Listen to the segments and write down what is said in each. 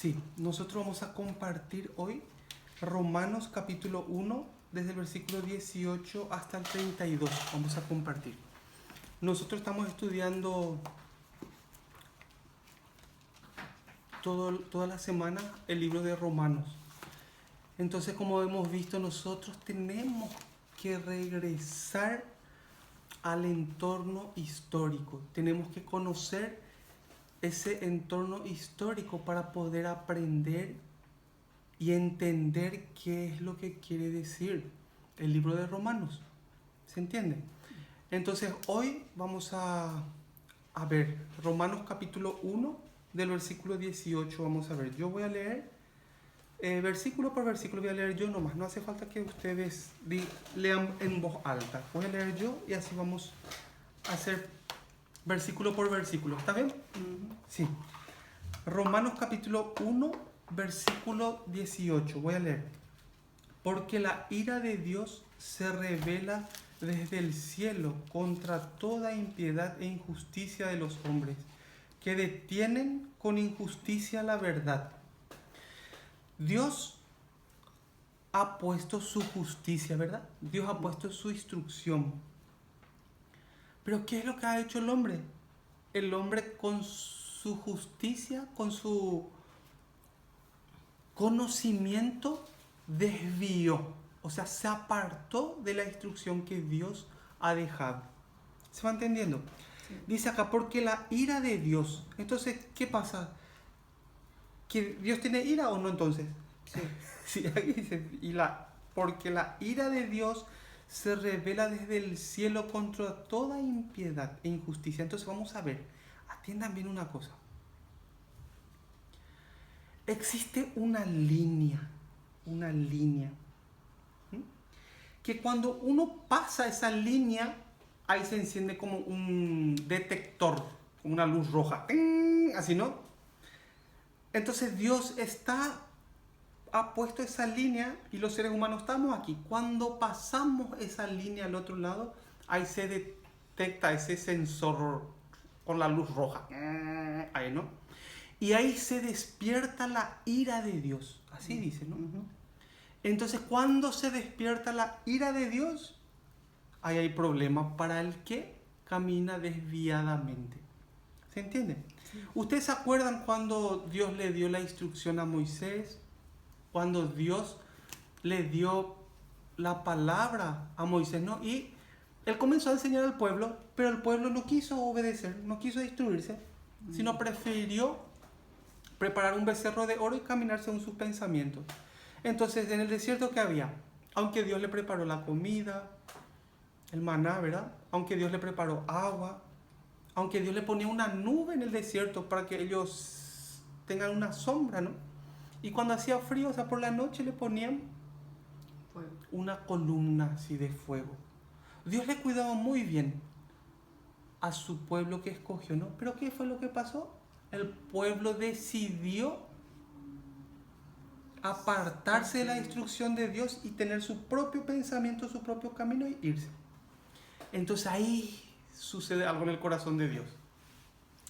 Sí, nosotros vamos a compartir hoy Romanos capítulo 1, desde el versículo 18 hasta el 32. Vamos a compartir. Nosotros estamos estudiando toda la semana el libro de Romanos. Entonces, como hemos visto, nosotros tenemos que regresar al entorno histórico. Tenemos que conocer ese entorno histórico para poder aprender y entender qué es lo que quiere decir el libro de Romanos. ¿Se entiende? Entonces, hoy vamos a ver Romanos capítulo 1, del versículo 18. Vamos a ver, yo voy a leer versículo por versículo, voy a leer yo nomás. No hace falta que ustedes lean en voz alta. Voy a leer yo y así vamos a hacer versículo por versículo. ¿Está bien? Sí. Romanos capítulo 1, versículo 18. Voy a leer. Porque la ira de Dios se revela desde el cielo contra toda impiedad e injusticia de los hombres, que detienen con injusticia la verdad. Dios ha puesto su justicia, ¿verdad? Dios ha puesto su instrucción. Pero ¿qué es lo que ha hecho el hombre? El hombre con su justicia, con su conocimiento, desvió. O sea, se apartó de la instrucción que Dios ha dejado. ¿Se va entendiendo? Sí. Dice acá, porque la ira de Dios. Entonces, ¿qué pasa? ¿Que Dios tiene ira o no entonces? Sí. Sí, aquí dice, porque la ira de Dios se revela desde el cielo contra toda impiedad e injusticia. Entonces vamos a ver, atiendan bien una cosa. Existe una línea, que cuando uno pasa esa línea, ahí se enciende como un detector, como una luz roja, así, ¿no? Entonces Dios ha puesto esa línea y los seres humanos estamos aquí. Cuando pasamos esa línea al otro lado, ahí se detecta ese sensor con la luz roja, ahí, ¿no? Y ahí se despierta la ira de Dios, así dice, ¿no? Entonces, cuando se despierta la ira de Dios, ahí hay problema para el que camina desviadamente. ¿Se entiende? Sí. ¿Ustedes se acuerdan cuando Dios le dio la instrucción a Moisés? Cuando Dios le dio la palabra a Moisés, ¿no? Y él comenzó a enseñar al pueblo, pero el pueblo no quiso obedecer, no quiso instruirse, sino prefirió preparar un becerro de oro y caminar según sus pensamientos. Entonces, en el desierto, ¿qué había? Aunque Dios le preparó la comida, el maná, ¿verdad? Aunque Dios le preparó agua, aunque Dios le ponía una nube en el desierto para que ellos tengan una sombra, ¿no? Y cuando hacía frío, o sea, por la noche le ponían una columna así de fuego. Dios le cuidaba muy bien a su pueblo que escogió, ¿no? Pero ¿qué fue lo que pasó? El pueblo decidió apartarse de la instrucción de Dios y tener su propio pensamiento, su propio camino y irse. Entonces ahí sucede algo en el corazón de Dios.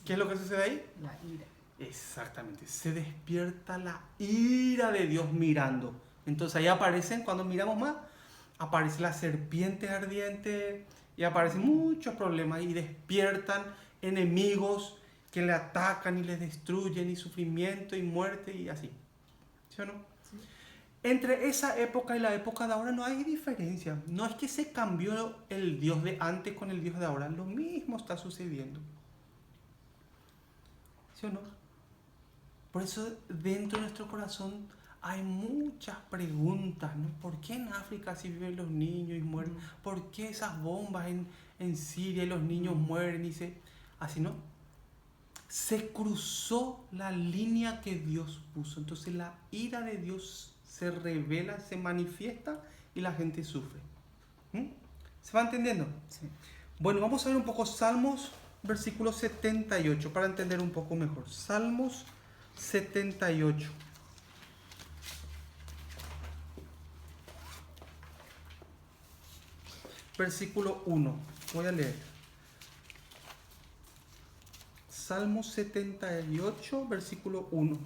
¿Qué es lo que sucede ahí? La ira. Exactamente, se despierta la ira de Dios mirando. Entonces ahí aparecen, cuando miramos más, aparece la serpiente ardiente y aparecen muchos problemas y despiertan enemigos que le atacan y le destruyen y sufrimiento y muerte y así. ¿Sí o no? Sí. Entre esa época y la época de ahora no hay diferencia. No es que se cambió el Dios de antes con el Dios de ahora. Lo mismo está sucediendo. ¿Sí o no? Por eso dentro de nuestro corazón hay muchas preguntas, ¿no? ¿Por qué en África si viven los niños y mueren? ¿Por qué esas bombas en Siria y los niños mueren? Y así, ¿no? Se cruzó la línea que Dios puso. Entonces la ira de Dios se revela, se manifiesta y la gente sufre. ¿Se va entendiendo? Sí. Bueno, vamos a ver un poco Salmos, versículo 78, para entender un poco mejor. Salmos 78. Versículo 1. Voy a leer. Salmos 78, versículo 1.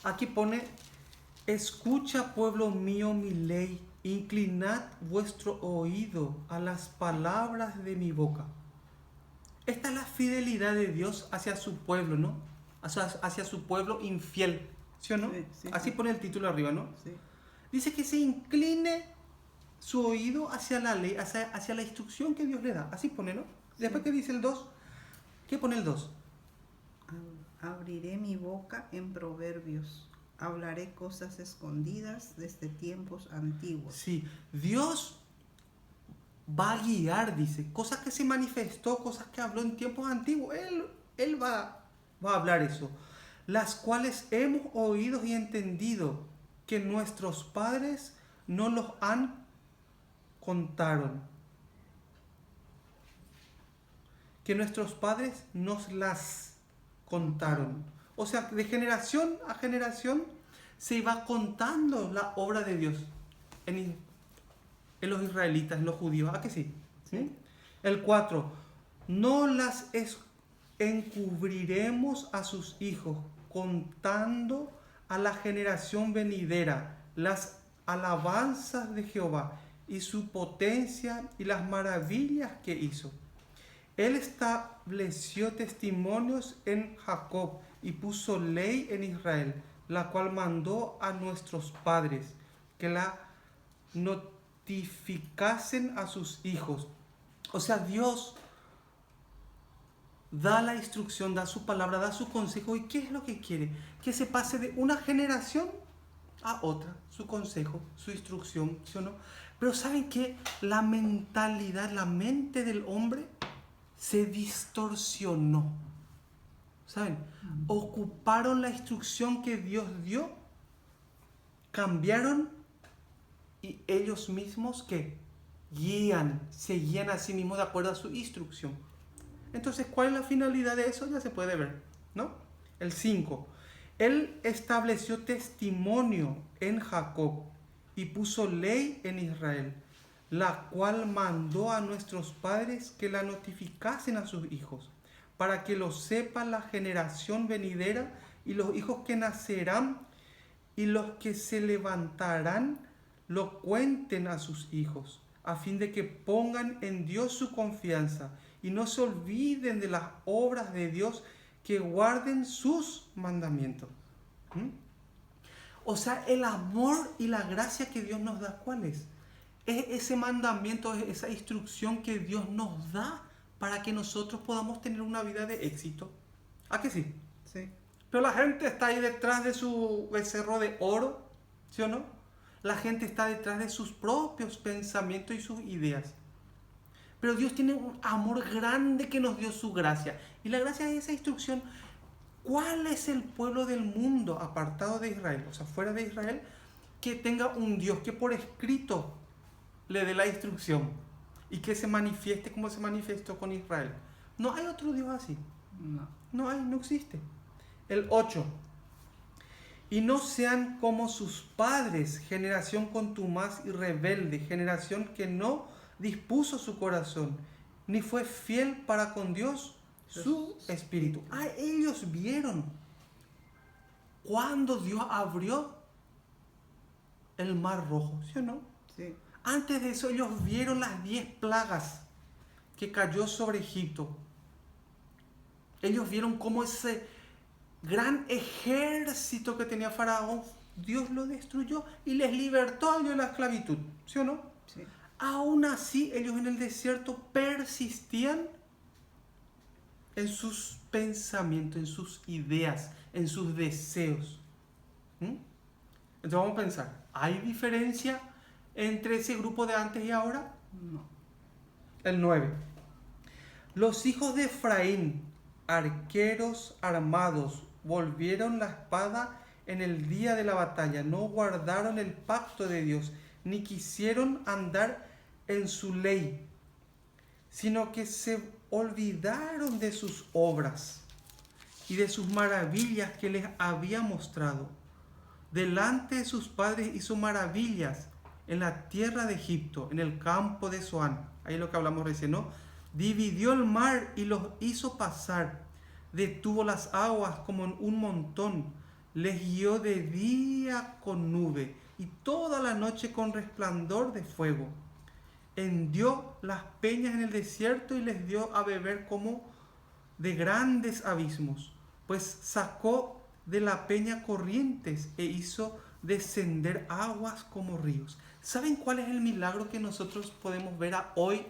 Aquí pone, escucha pueblo mío mi ley, inclinad vuestro oído a las palabras de mi boca. Esta es la fidelidad de Dios hacia su pueblo, ¿no? Hacia su pueblo infiel, ¿sí o no? Sí, sí, Así sí. pone el título arriba, ¿no? Sí. Dice que se incline su oído hacia la ley, hacia la instrucción que Dios le da. Así pone, ¿no? Después que dice el 2, ¿qué pone el 2? Abriré mi boca en proverbios, hablaré cosas escondidas desde tiempos antiguos. Sí, Dios va a guiar, dice, cosas que se manifestó, cosas que habló en tiempos antiguos. Él va a hablar eso, las cuales hemos oído y entendido que nuestros padres no los han contaron. Que nuestros padres nos las contaron. O sea, de generación a generación se iba contando la obra de Dios en los israelitas, en los judíos. ¿A que sí? Sí. El 4. No las encubriremos a sus hijos, contando a la generación venidera las alabanzas de Jehová y su potencia y las maravillas que hizo. Él estableció testimonios en Jacob y puso ley en Israel, la cual mandó a nuestros padres que la notificasen a sus hijos. O sea, Dios da la instrucción, da su palabra, da su consejo. ¿Y qué es lo que quiere? Que se pase de una generación a otra, su consejo, su instrucción, ¿sí o no? Pero ¿saben qué? La mentalidad, la mente del hombre se distorsionó. ¿Saben? Ocuparon la instrucción que Dios dio, cambiaron y ellos mismos ¿qué? Se guían a sí mismos de acuerdo a su instrucción. Entonces, ¿cuál es la finalidad de eso? Ya se puede ver, ¿no? El 5. Él estableció testimonio en Jacob y puso ley en Israel, la cual mandó a nuestros padres que la notificasen a sus hijos, para que lo sepa la generación venidera y los hijos que nacerán y los que se levantarán lo cuenten a sus hijos, a fin de que pongan en Dios su confianza y no se olviden de las obras de Dios, que guarden sus mandamientos. O sea, el amor y la gracia que Dios nos da, ¿cuál es? Es ese mandamiento, es esa instrucción que Dios nos da para que nosotros podamos tener una vida de éxito. ¿A que sí? Sí. Pero la gente está ahí detrás de su becerro de oro, ¿sí o no? La gente está detrás de sus propios pensamientos y sus ideas. Pero Dios tiene un amor grande que nos dio su gracia. Y la gracia es esa instrucción. ¿Cuál es el pueblo del mundo apartado de Israel, o sea, fuera de Israel, que tenga un Dios que por escrito le dé la instrucción y que se manifieste como se manifestó con Israel? No hay otro Dios así. No existe. El 8. Y no sean como sus padres, generación contumaz y rebelde, generación que no dispuso su corazón, ni fue fiel para con Dios su espíritu. Ellos vieron cuando Dios abrió el mar rojo, ¿sí o no? Sí. Antes de eso ellos vieron las 10 plagas que cayó sobre Egipto. Ellos vieron cómo ese gran ejército que tenía Faraón, Dios lo destruyó y les libertó a ellos de la esclavitud, ¿sí o no? Sí. Aún así, ellos en el desierto persistían en sus pensamientos, en sus ideas, en sus deseos. Entonces vamos a pensar, ¿hay diferencia entre ese grupo de antes y ahora? No. El 9. Los hijos de Efraín, arqueros armados, volvieron la espada en el día de la batalla, no guardaron el pacto de Dios, ni quisieron andar en su ley, sino que se olvidaron de sus obras y de sus maravillas que les había mostrado. Delante de sus padres hizo maravillas en la tierra de Egipto, en el campo de Zoán. Ahí es lo que hablamos recién, ¿no? Dividió el mar y los hizo pasar. Detuvo las aguas como en un montón. Les guió de día con nube y toda la noche con resplandor de fuego. Hendió las peñas en el desierto y les dio a beber como de grandes abismos, pues sacó de la peña corrientes e hizo descender aguas como ríos. ¿Saben cuál es el milagro que nosotros podemos ver hoy?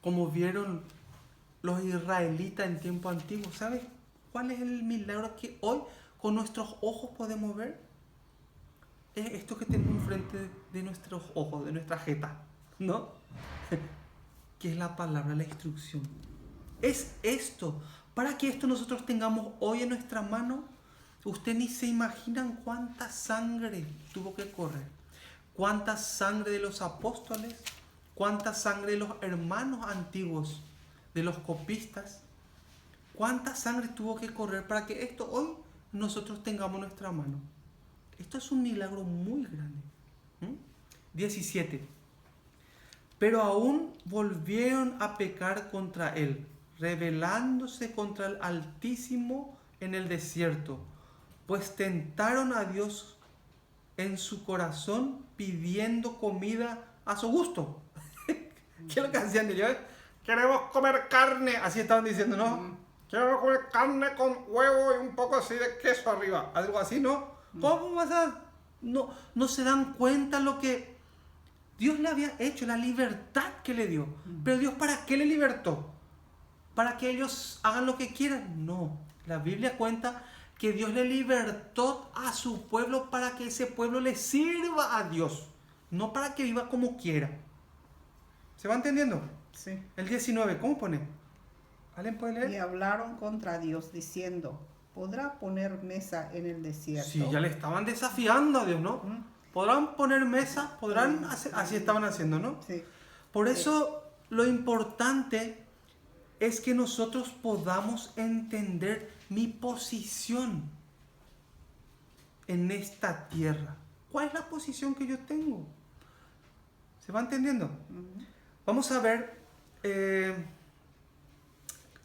Como vieron los israelitas en tiempo antiguo. ¿Saben cuál es el milagro que hoy con nuestros ojos podemos ver? Es esto que tenemos enfrente de nuestros ojos, de nuestra jeta, ¿no? Que es la palabra, la instrucción. Es esto. Para que esto nosotros tengamos hoy en nuestra mano, ustedes ni se imaginan cuánta sangre tuvo que correr. Cuánta sangre de los apóstoles, cuánta sangre de los hermanos antiguos, de los copistas. Cuánta sangre tuvo que correr para que esto hoy nosotros tengamos en nuestra mano. Esto es un milagro muy grande. 17. Pero aún volvieron a pecar contra él, rebelándose contra el Altísimo en el desierto, pues tentaron a Dios en su corazón pidiendo comida a su gusto. ¿Qué es lo que hacían ellos? Queremos comer carne, así estaban diciendo, ¿no? Quiero comer carne con huevo y un poco así de queso arriba, algo así, ¿no? ¿Cómo vas a...? No se dan cuenta lo que Dios le había hecho, la libertad que le dio. Pero Dios, ¿para qué le libertó? ¿Para que ellos hagan lo que quieran? No. La Biblia cuenta que Dios le libertó a su pueblo para que ese pueblo le sirva a Dios. No para que viva como quiera. ¿Se va entendiendo? Sí. El 19, ¿cómo pone? ¿Alguien puede leer? Y hablaron contra Dios diciendo, ¿podrá poner mesa en el desierto? Sí, ya le estaban desafiando a Dios, ¿no? ¿Podrán poner mesa? ¿Podrán hacer? Así estaban haciendo, ¿no? Sí. Por eso lo importante es que nosotros podamos entender mi posición en esta tierra. ¿Cuál es la posición que yo tengo? ¿Se va entendiendo? Vamos a ver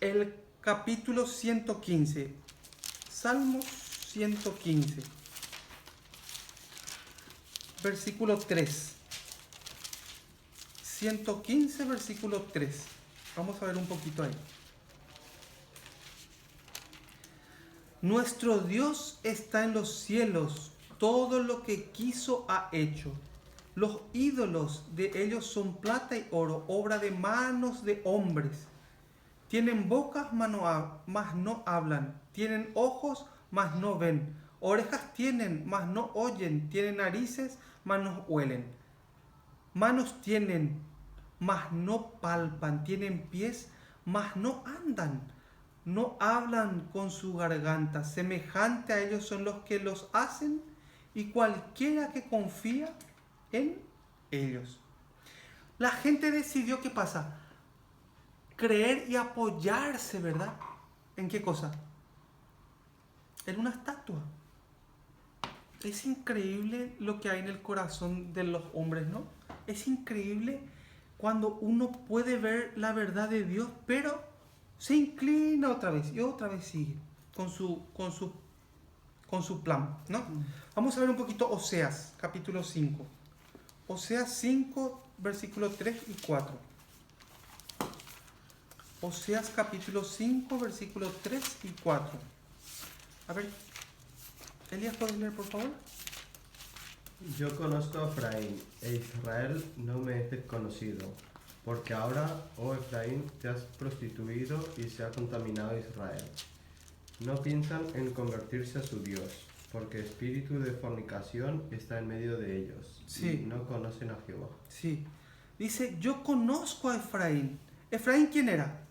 el capítulo 115. Salmos 115. Versículo 3. 115, versículo 3. Vamos a ver un poquito ahí. Nuestro Dios está en los cielos, todo lo que quiso ha hecho. Los ídolos de ellos son plata y oro, obra de manos de hombres. Tienen bocas, mas no hablan. Tienen ojos, mas no ven. Orejas tienen, mas no oyen. Tienen narices, mas no huelen. Manos tienen, mas no palpan. Tienen pies, mas no andan. No hablan con su garganta. Semejante a ellos son los que los hacen y cualquiera que confía en ellos. La gente decidió, ¿qué pasa? Creer y apoyarse, ¿verdad? ¿En qué cosa? En una estatua. Es increíble lo que hay en el corazón de los hombres, ¿no? Es increíble cuando uno puede ver la verdad de Dios, pero se inclina otra vez y otra vez sigue con su plan, ¿no? Vamos a ver un poquito Oseas, capítulo 5. Oseas 5, versículos 3 y 4. Oseas capítulo 5, versículos 3 y 4. A ver, Elías, ¿puedes leer, por favor? Yo conozco a Efraín, e Israel no me es desconocido, porque ahora, oh Efraín, te has prostituido y se ha contaminado Israel. No piensan en convertirse a su Dios, porque espíritu de fornicación está en medio de ellos, Sí. y no conocen a Jehová. Sí. Dice, yo conozco a Efraín. ¿Efraín quién era?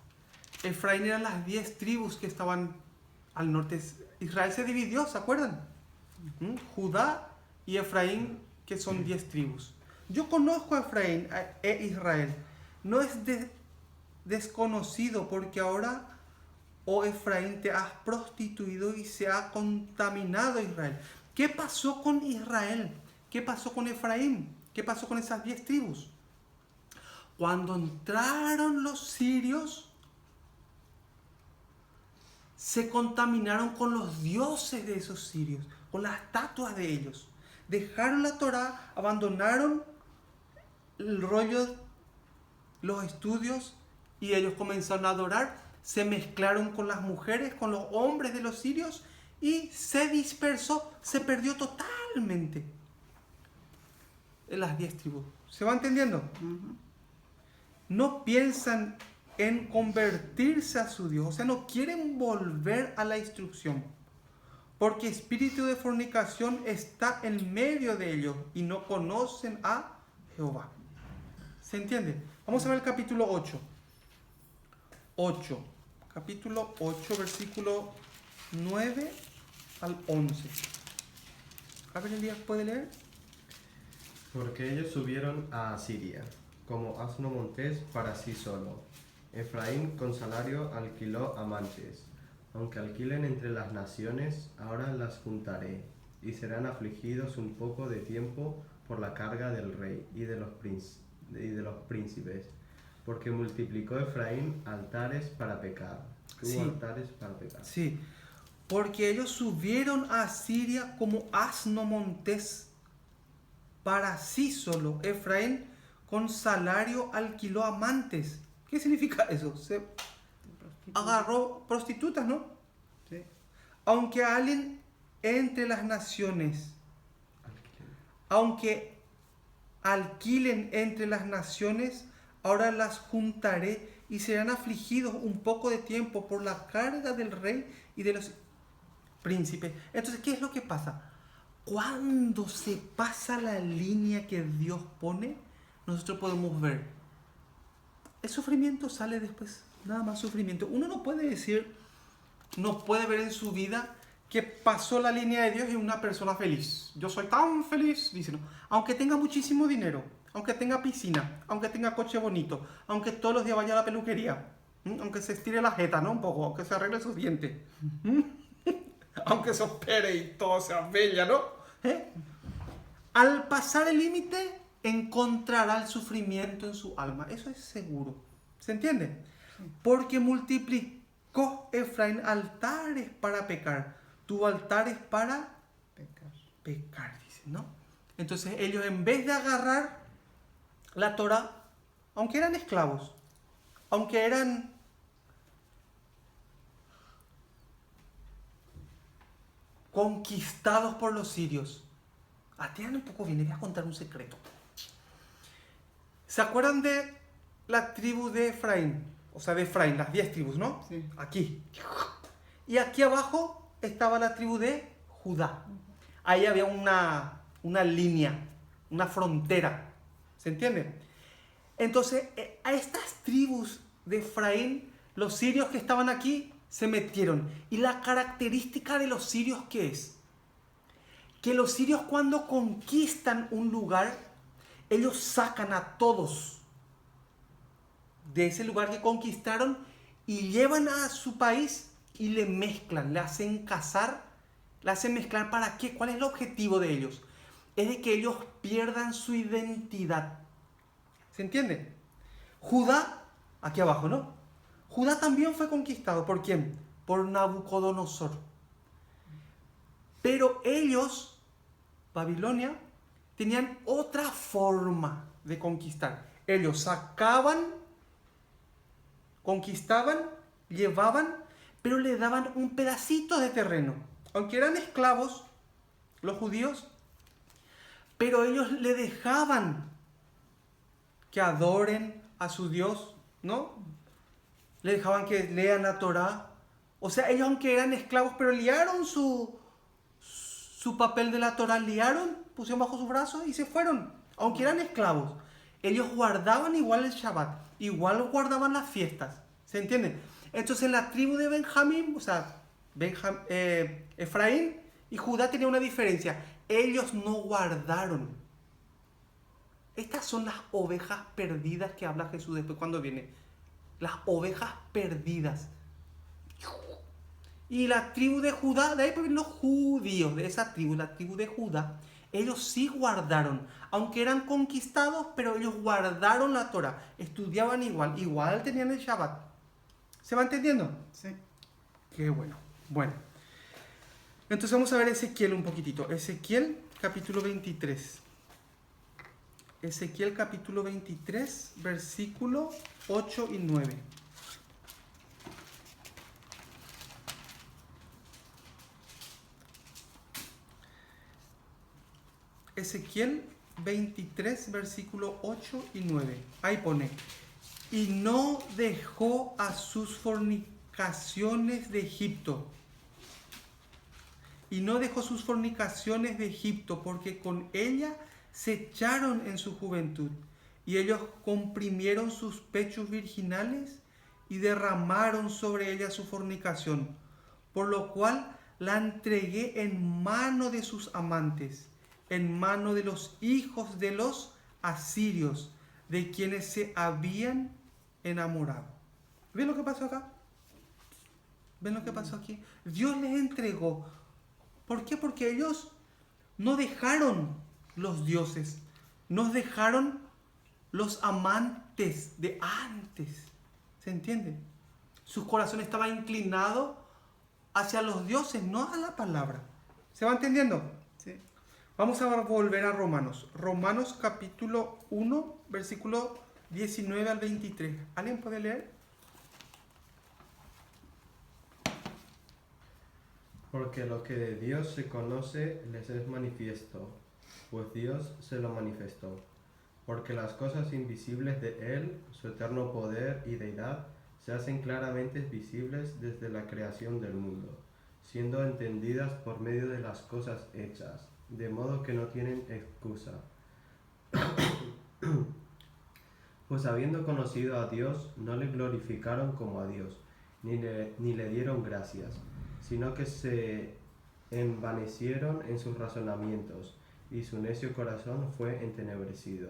Efraín eran las 10 tribus que estaban al norte. Israel se dividió, ¿se acuerdan? Judá y Efraín, que son 10 tribus. Yo conozco a Efraín e Israel. No es desconocido, porque ahora, oh Efraín, te has prostituido y se ha contaminado Israel. ¿Qué pasó con Israel? ¿Qué pasó con Efraín? ¿Qué pasó con esas 10 tribus? Cuando entraron los sirios, se contaminaron con los dioses de esos sirios, con las estatuas de ellos. Dejaron la Torá, abandonaron el rollo, los estudios, y ellos comenzaron a adorar, se mezclaron con las mujeres, con los hombres de los sirios, y se dispersó, se perdió totalmente en las 10 tribus. ¿Se va entendiendo? Ujú. No piensan en convertirse a su Dios, o sea, no quieren volver a la instrucción, porque espíritu de fornicación está en medio de ellos y no conocen a Jehová. ¿Se entiende? Vamos a ver el capítulo 8. Capítulo 8, versículo 9 al 11. A ver, Elías, ¿puede leer? Porque ellos subieron a Asiria, como asno montés para sí solo. Efraín con salario alquiló amantes. Aunque alquilen entre las naciones, ahora las juntaré, y serán afligidos un poco de tiempo por la carga del rey y de los príncipes, porque multiplicó Efraín altares para pecar. Tuvo Sí. altares para pecar. Sí, porque ellos subieron a Siria como asno montés para sí solo. Efraín con salario alquiló amantes. ¿Qué significa eso? Se agarró prostitutas, ¿no? Sí. Aunque alguien entre las naciones, aunque alquilen entre las naciones, ahora las juntaré y serán afligidos un poco de tiempo por la carga del rey y de los príncipes. Entonces, ¿qué es lo que pasa? Cuando se pasa la línea que Dios pone, nosotros podemos ver. El sufrimiento sale después, nada más sufrimiento. Uno no puede decir, no puede ver en su vida que pasó la línea de Dios y una persona feliz. Yo soy tan feliz, dice, no. Aunque tenga muchísimo dinero, aunque tenga piscina, aunque tenga coche bonito, aunque todos los días vaya a la peluquería, aunque se estire la jeta, ¿no? Un poco, aunque se arregle sus dientes, aunque se opere y todo sea bella, ¿no? Al pasar el límite, encontrará el sufrimiento en su alma. Eso es seguro. ¿Se entiende? Porque multiplicó Efraín altares para pecar. Tuvo altares para pecar, dice, ¿no? Entonces ellos, en vez de agarrar la Torá, aunque eran esclavos, aunque eran conquistados por los sirios. Atiendan un poco bien, les voy a contar un secreto. ¿Se acuerdan de la tribu de Efraín? O sea, de Efraín, las 10 tribus, ¿no? Sí. Aquí. Y aquí abajo estaba la tribu de Judá. Ahí había una línea, una frontera. ¿Se entiende? Entonces, a estas tribus de Efraín, los sirios que estaban aquí se metieron. Y la característica de los sirios, ¿qué es? Que los sirios, cuando conquistan un lugar, ellos sacan a todos de ese lugar que conquistaron y llevan a su país y le mezclan, le hacen casar, le hacen mezclar. ¿Para qué? ¿Cuál es el objetivo de ellos? Es de que ellos pierdan su identidad. ¿Se entiende? Judá, aquí abajo, ¿no? Judá también fue conquistado. ¿Por quién? Por Nabucodonosor. Pero ellos, Babilonia, tenían otra forma de conquistar. Ellos sacaban, conquistaban, llevaban, pero le daban un pedacito de terreno. Aunque eran esclavos, los judíos, pero ellos le dejaban que adoren a su Dios, ¿no? Le dejaban que lean la Torá. O sea, ellos, aunque eran esclavos, pero liaron su papel de la Torá, liaron, pusieron bajo sus brazos y se fueron. Aunque eran esclavos, ellos guardaban igual el Shabbat, igual guardaban las fiestas. ¿Se entiende? Entonces, en la tribu de Benjamín, o sea, Efraín y Judá tenían una diferencia. Ellos no guardaron. Estas son las ovejas perdidas que habla Jesús después cuando viene. Las ovejas perdidas. Y la tribu de Judá, de ahí vienen los judíos de esa tribu, la tribu de Judá, ellos sí guardaron, aunque eran conquistados, pero ellos guardaron la Torá, estudiaban igual tenían el Shabbat. ¿Se va entendiendo? Sí. Qué bueno. Bueno. Entonces vamos a ver Ezequiel un poquitito. Ezequiel capítulo 23. Ezequiel capítulo 23, versículo 8 y 9. Ezequiel 23, versículo 8 y 9. Ahí pone: y no dejó a sus fornicaciones de Egipto. Y no dejó sus fornicaciones de Egipto, porque con ella se echaron en su juventud. Y ellos comprimieron sus pechos virginales y derramaron sobre ella su fornicación. Por lo cual la entregué en mano de sus amantes, en mano de los hijos de los asirios, de quienes se habían enamorado. ¿Ven lo que pasó acá? ¿Ven lo que pasó aquí? Dios les entregó. ¿Por qué? Porque ellos no dejaron los dioses, no dejaron los amantes de antes. ¿Se entiende? Su corazón estaba inclinado hacia los dioses, no a la palabra. ¿Se va entendiendo? Sí. Vamos a volver a Romanos. Romanos capítulo 1, versículo 19 al 23. ¿Alguien puede leer? Porque lo que de Dios se conoce les es manifiesto, pues Dios se lo manifestó. Porque las cosas invisibles de Él, su eterno poder y deidad, se hacen claramente visibles desde la creación del mundo, siendo entendidas por medio de las cosas hechas, de modo que no tienen excusa. Pues habiendo conocido a Dios, no le glorificaron como a Dios, ni le dieron gracias, sino que se envanecieron en sus razonamientos, y su necio corazón fue entenebrecido.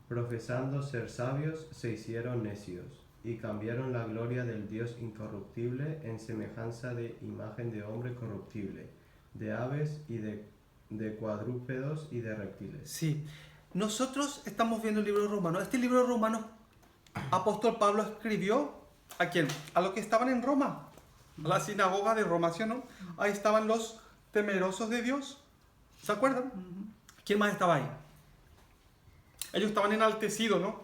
Profesando ser sabios, se hicieron necios, y cambiaron la gloria del Dios incorruptible en semejanza de imagen de hombre corruptible, de aves y de cuadrúpedos y de reptiles. Sí. Nosotros estamos viendo el libro de Romanos. Este libro de Romanos, apóstol Pablo escribió ¿a quién? A los que estaban en Roma, a la sinagoga de Roma, ¿sí o no? Ahí estaban los temerosos de Dios. ¿Se acuerdan? ¿Quién más estaba ahí? Ellos estaban enaltecidos, ¿no?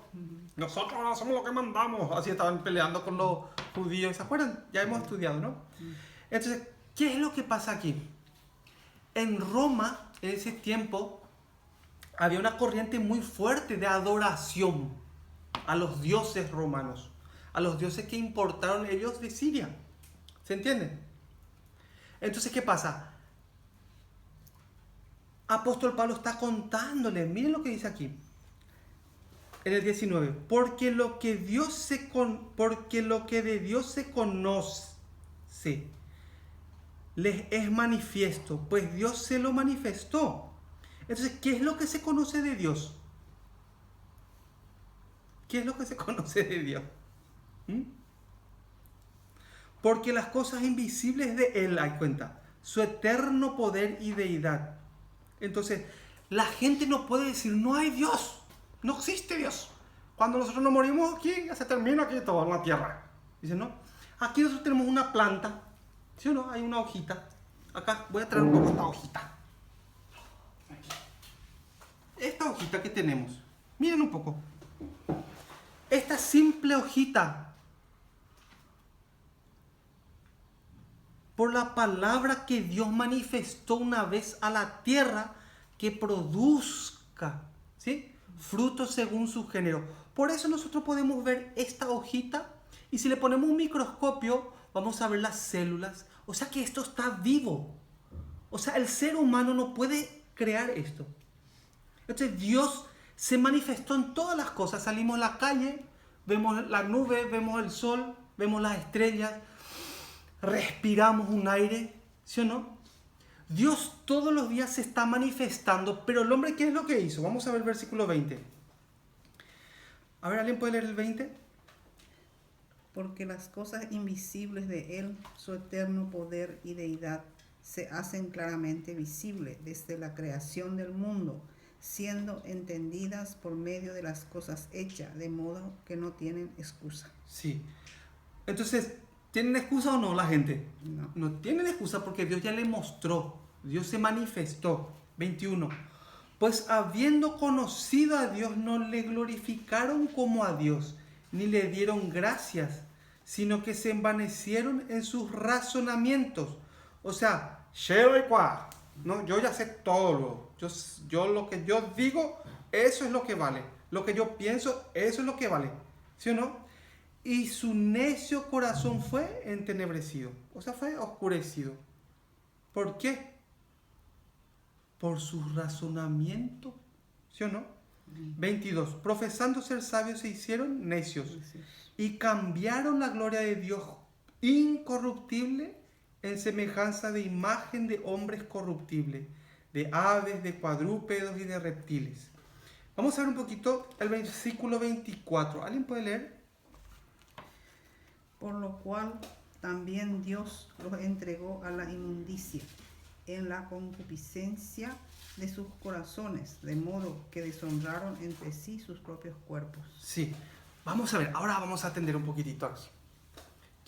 Nosotros ahora somos los que mandamos. Así estaban peleando con los judíos. ¿Se acuerdan? Ya hemos estudiado, ¿no? Entonces, ¿qué es lo que pasa aquí? En Roma, en ese tiempo, había una corriente muy fuerte de adoración a los dioses romanos, a los dioses que importaron ellos de Siria. ¿Se entiende? Entonces, ¿qué pasa? Apóstol Pablo está contándole, miren lo que dice aquí, en el 19, porque lo que de Dios se conoce les es manifiesto, pues Dios se lo manifestó. Entonces, ¿qué es lo que se conoce de Dios? ¿Qué es lo que se conoce de Dios? Porque las cosas invisibles de Él, hay cuenta, su eterno poder y deidad. Entonces, la gente no puede decir, no hay Dios, no existe Dios. Cuando nosotros nos morimos aquí, ya se termina aquí todo en la tierra. Dicen, no, aquí nosotros tenemos una planta, ¿sí o no? Hay una hojita. Acá, voy a traer un poco esta hojita. Aquí. Esta hojita que tenemos, miren un poco. Esta simple hojita, por la palabra que Dios manifestó una vez a la tierra, que produzca, ¿sí?, frutos según su género. Por eso nosotros podemos ver esta hojita, y si le ponemos un microscopio, vamos a ver las células. O sea que esto está vivo. O sea, el ser humano no puede crear esto. Entonces Dios se manifestó en todas las cosas. Salimos a la calle, vemos la nube, vemos el sol, vemos las estrellas, respiramos un aire, ¿sí o no? Dios todos los días se está manifestando, pero el hombre, ¿qué es lo que hizo? Vamos a ver el versículo 20. A ver, ¿alguien puede leer el 20? Porque las cosas invisibles de Él, su eterno poder y deidad, se hacen claramente visibles desde la creación del mundo, siendo entendidas por medio de las cosas hechas, de modo que no tienen excusa. Sí. Entonces, ¿Tienen excusa o no la gente? No. No tienen excusa porque Dios ya le mostró, Dios se manifestó. 21. Pues habiendo conocido a Dios, no le glorificaron como a Dios, ni le dieron gracias, sino que se envanecieron en sus razonamientos. O sea, ¿no? Yo ya sé todo. Yo lo que yo digo, eso es lo que vale. Lo que yo pienso, eso es lo que vale. ¿Sí o no? Y su necio corazón fue entenebrecido. O sea, fue oscurecido. ¿Por qué? Por su razonamiento. ¿Sí o no? 22. Profesando ser sabios se hicieron necios y cambiaron la gloria de Dios incorruptible en semejanza de imagen de hombres corruptibles, de aves, de cuadrúpedos y de reptiles. Vamos a ver un poquito el versículo 24. ¿Alguien puede leer? Por lo cual también Dios los entregó a la inmundicia en la concupiscencia de sus corazones, de modo que deshonraron entre sí sus propios cuerpos. Sí. Vamos a ver, ahora vamos a atender un poquitito aquí.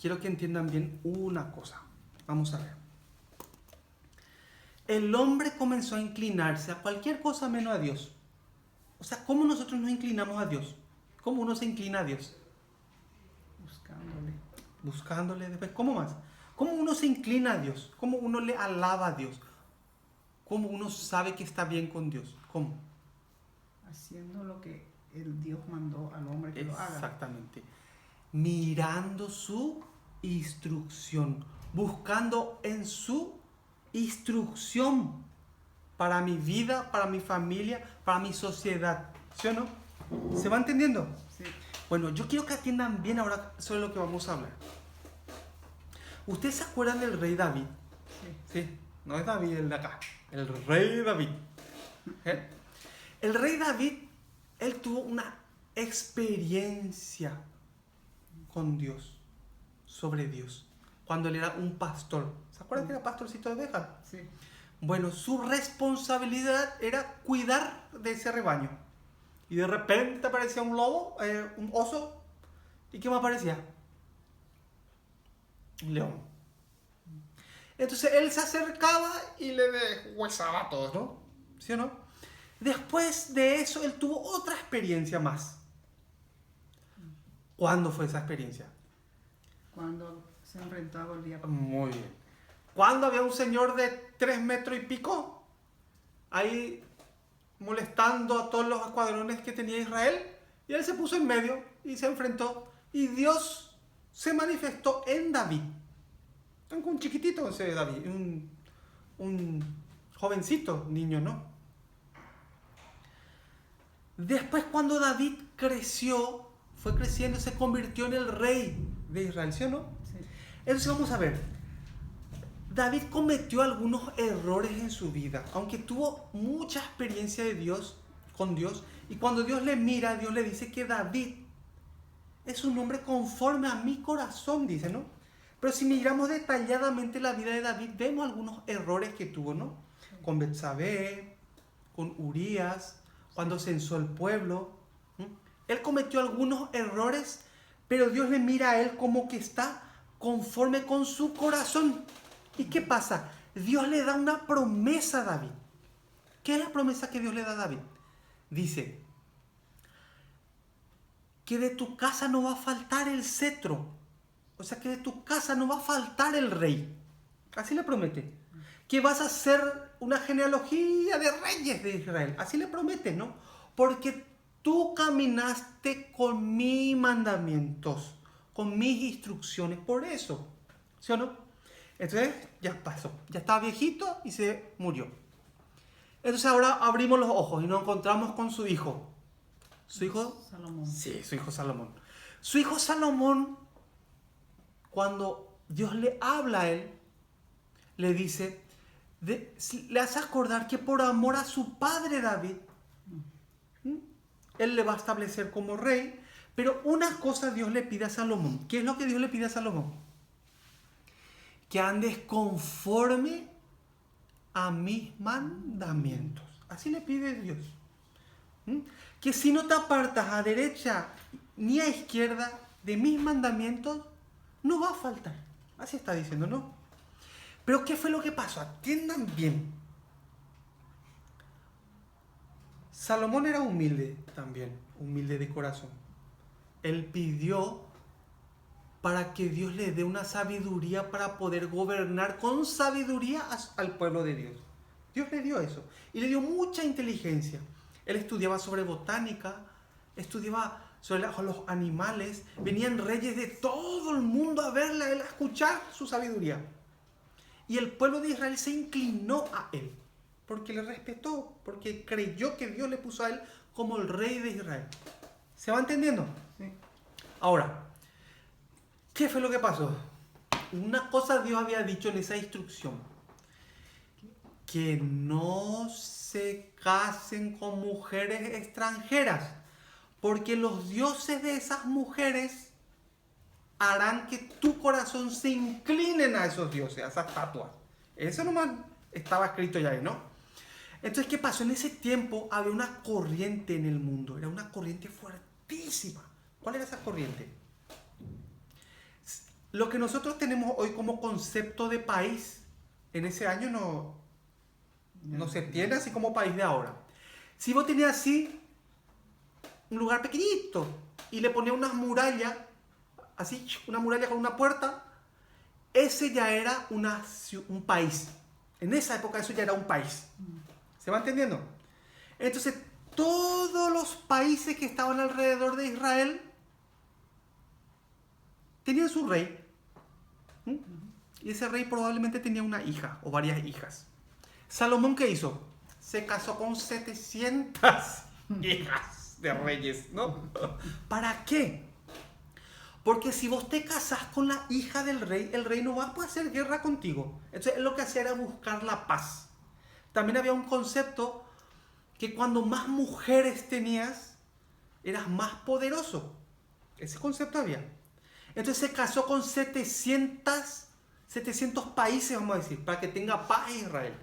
Quiero que entiendan bien una cosa. Vamos a ver. El hombre comenzó a inclinarse a cualquier cosa menos a Dios. O sea, ¿cómo nosotros nos inclinamos a Dios? ¿Cómo uno se inclina a Dios? Buscándole después. ¿Cómo más? ¿Cómo uno se inclina a Dios? ¿Cómo uno le alaba a Dios? ¿Cómo uno sabe que está bien con Dios? ¿Cómo? Haciendo lo que el Dios mandó al hombre que lo haga. Exactamente. Mirando su instrucción. Buscando en su instrucción para mi vida, para mi familia, para mi sociedad. ¿Sí o no? ¿Se va entendiendo? Sí. Bueno, yo quiero que atiendan bien ahora sobre lo que vamos a hablar. ¿Ustedes se acuerdan del rey David? Sí, no es David el de acá, el rey David. El rey David, él tuvo una experiencia con Dios, sobre Dios, cuando él era un pastor. ¿Se acuerdan que era pastorcito de ovejas? Sí. Bueno, su responsabilidad era cuidar de ese rebaño. Y de repente aparecía un lobo, un oso. ¿Y qué más aparecía? Un león. Entonces él se acercaba y le deshuesaba a todos, ¿no? ¿Sí o no? Después de eso, él tuvo otra experiencia más. ¿Cuándo fue esa experiencia? Cuando se enfrentaba al diablo. Muy bien. Cuando había un señor de 3 metros y pico, ahí molestando a todos los escuadrones que tenía Israel, y él se puso en medio y se enfrentó, y Dios se manifestó en David. Un chiquitito ese David, un jovencito, niño, ¿no? Después, cuando David creció, fue creciendo, se convirtió en el rey de Israel, ¿sí o no? Sí. Entonces vamos a ver. David cometió algunos errores en su vida, aunque tuvo mucha experiencia de Dios, con Dios, y cuando Dios le mira, Dios le dice que David es un hombre conforme a mi corazón, dice, ¿no? Pero si miramos detalladamente la vida de David, vemos algunos errores que tuvo, ¿no? Con Betsabé, con Urías, cuando censó el pueblo. Él cometió algunos errores, pero Dios le mira a él como que está conforme con su corazón. ¿Y qué pasa? Dios le da una promesa a David. ¿Qué es la promesa que Dios le da a David? Dice que de tu casa no va a faltar el cetro. O sea, que de tu casa no va a faltar el rey. Así le promete. Que vas a ser una genealogía de reyes de Israel. Así le promete, ¿no? Porque tú caminaste con mis mandamientos, con mis instrucciones. Por eso. ¿Sí o no? Entonces, ya pasó. Ya estaba viejito y se murió. Entonces ahora abrimos los ojos y nos encontramos con su hijo. ¿Su hijo? Salomón. Sí, su hijo Salomón. Su hijo Salomón, cuando Dios le habla a él, le dice, le hace acordar que por amor a su padre David, él le va a establecer como rey. Pero una cosa Dios le pide a Salomón. ¿Qué es lo que Dios le pide a Salomón? Que andes conforme a mis mandamientos. Así le pide Dios. Que si no te apartas a derecha ni a izquierda de mis mandamientos, no va a faltar. Así está diciendo, ¿no? Pero ¿qué fue lo que pasó? Atiendan bien. Salomón era humilde también, humilde de corazón. Él pidió para que Dios le dé una sabiduría para poder gobernar con sabiduría al pueblo de Dios. Dios le dio eso y le dio mucha inteligencia. Él estudiaba sobre botánica, estudiaba sobre los animales. Venían reyes de todo el mundo a verle, a él, a escuchar su sabiduría. Y el pueblo de Israel se inclinó a él, porque le respetó, porque creyó que Dios le puso a él como el rey de Israel. ¿Se va entendiendo? Sí. Ahora, ¿qué fue lo que pasó? Una cosa Dios había dicho en esa instrucción: que no se casen con mujeres extranjeras, porque los dioses de esas mujeres harán que tu corazón se inclinen a esos dioses, a esas estatuas. Eso nomás estaba escrito ya ahí, ¿no? Entonces, ¿qué pasó? En ese tiempo había una corriente en el mundo, era una corriente fuertísima. ¿Cuál era esa corriente? Lo que nosotros tenemos hoy como concepto de país, en ese año no se tiene así como país de ahora. Si vos tenías así un lugar pequeñito y le ponías unas murallas, así, una muralla con una puerta, ese ya era un país. En esa época eso ya era un país. ¿Se va entendiendo? Entonces, todos los países que estaban alrededor de Israel tenían su rey. Y ese rey probablemente tenía una hija o varias hijas. Salomón, ¿qué hizo? Se casó con 700 hijas de reyes, ¿no? ¿Para qué? Porque si vos te casás con la hija del rey, el rey no va a poder hacer guerra contigo. Entonces, lo que hacía era buscar la paz. También había un concepto que cuando más mujeres tenías, eras más poderoso. Ese concepto había. Entonces se casó con 700 países, vamos a decir, para que tenga paz Israel.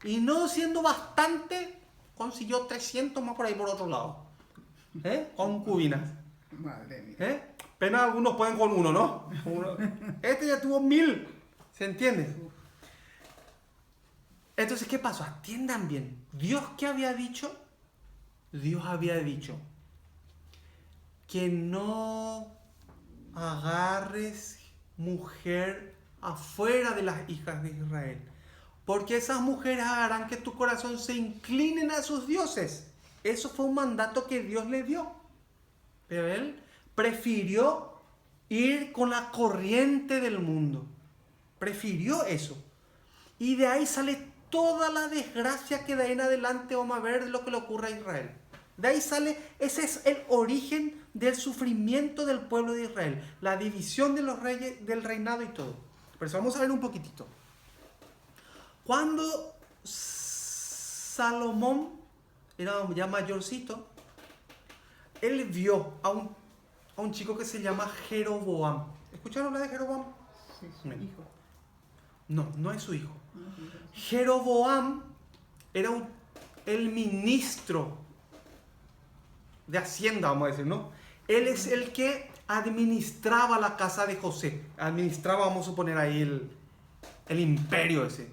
Y no siendo bastante, consiguió 300 más por ahí por otro lado. Concubinas. Madre mía. Apenas algunos pueden con uno, ¿no? Este ya tuvo 1000. ¿Se entiende? Entonces, ¿qué pasó? Atiendan bien. ¿Dios qué había dicho? Dios había dicho que no agarres mujer afuera de las hijas de Israel, porque esas mujeres harán que tu corazón se inclinen a sus dioses. Eso fue un mandato que Dios le dio, pero él prefirió ir con la corriente del mundo, prefirió eso, y de ahí sale toda la desgracia que de ahí en adelante vamos a ver de lo que le ocurre a Israel. De ahí sale, ese es el origen del sufrimiento del pueblo de Israel, la división de los reyes, del reinado y todo. Por eso vamos a ver un poquitito. Cuando Salomón era ya mayorcito, él vio a un chico que se llama Jeroboam. ¿Escucharon hablar de Jeroboam? Sí, su hijo. No es su hijo. Jeroboam era el ministro de Hacienda, vamos a decir, ¿no? Él es el que administraba la casa de José. Administraba, vamos a suponer ahí, el imperio ese.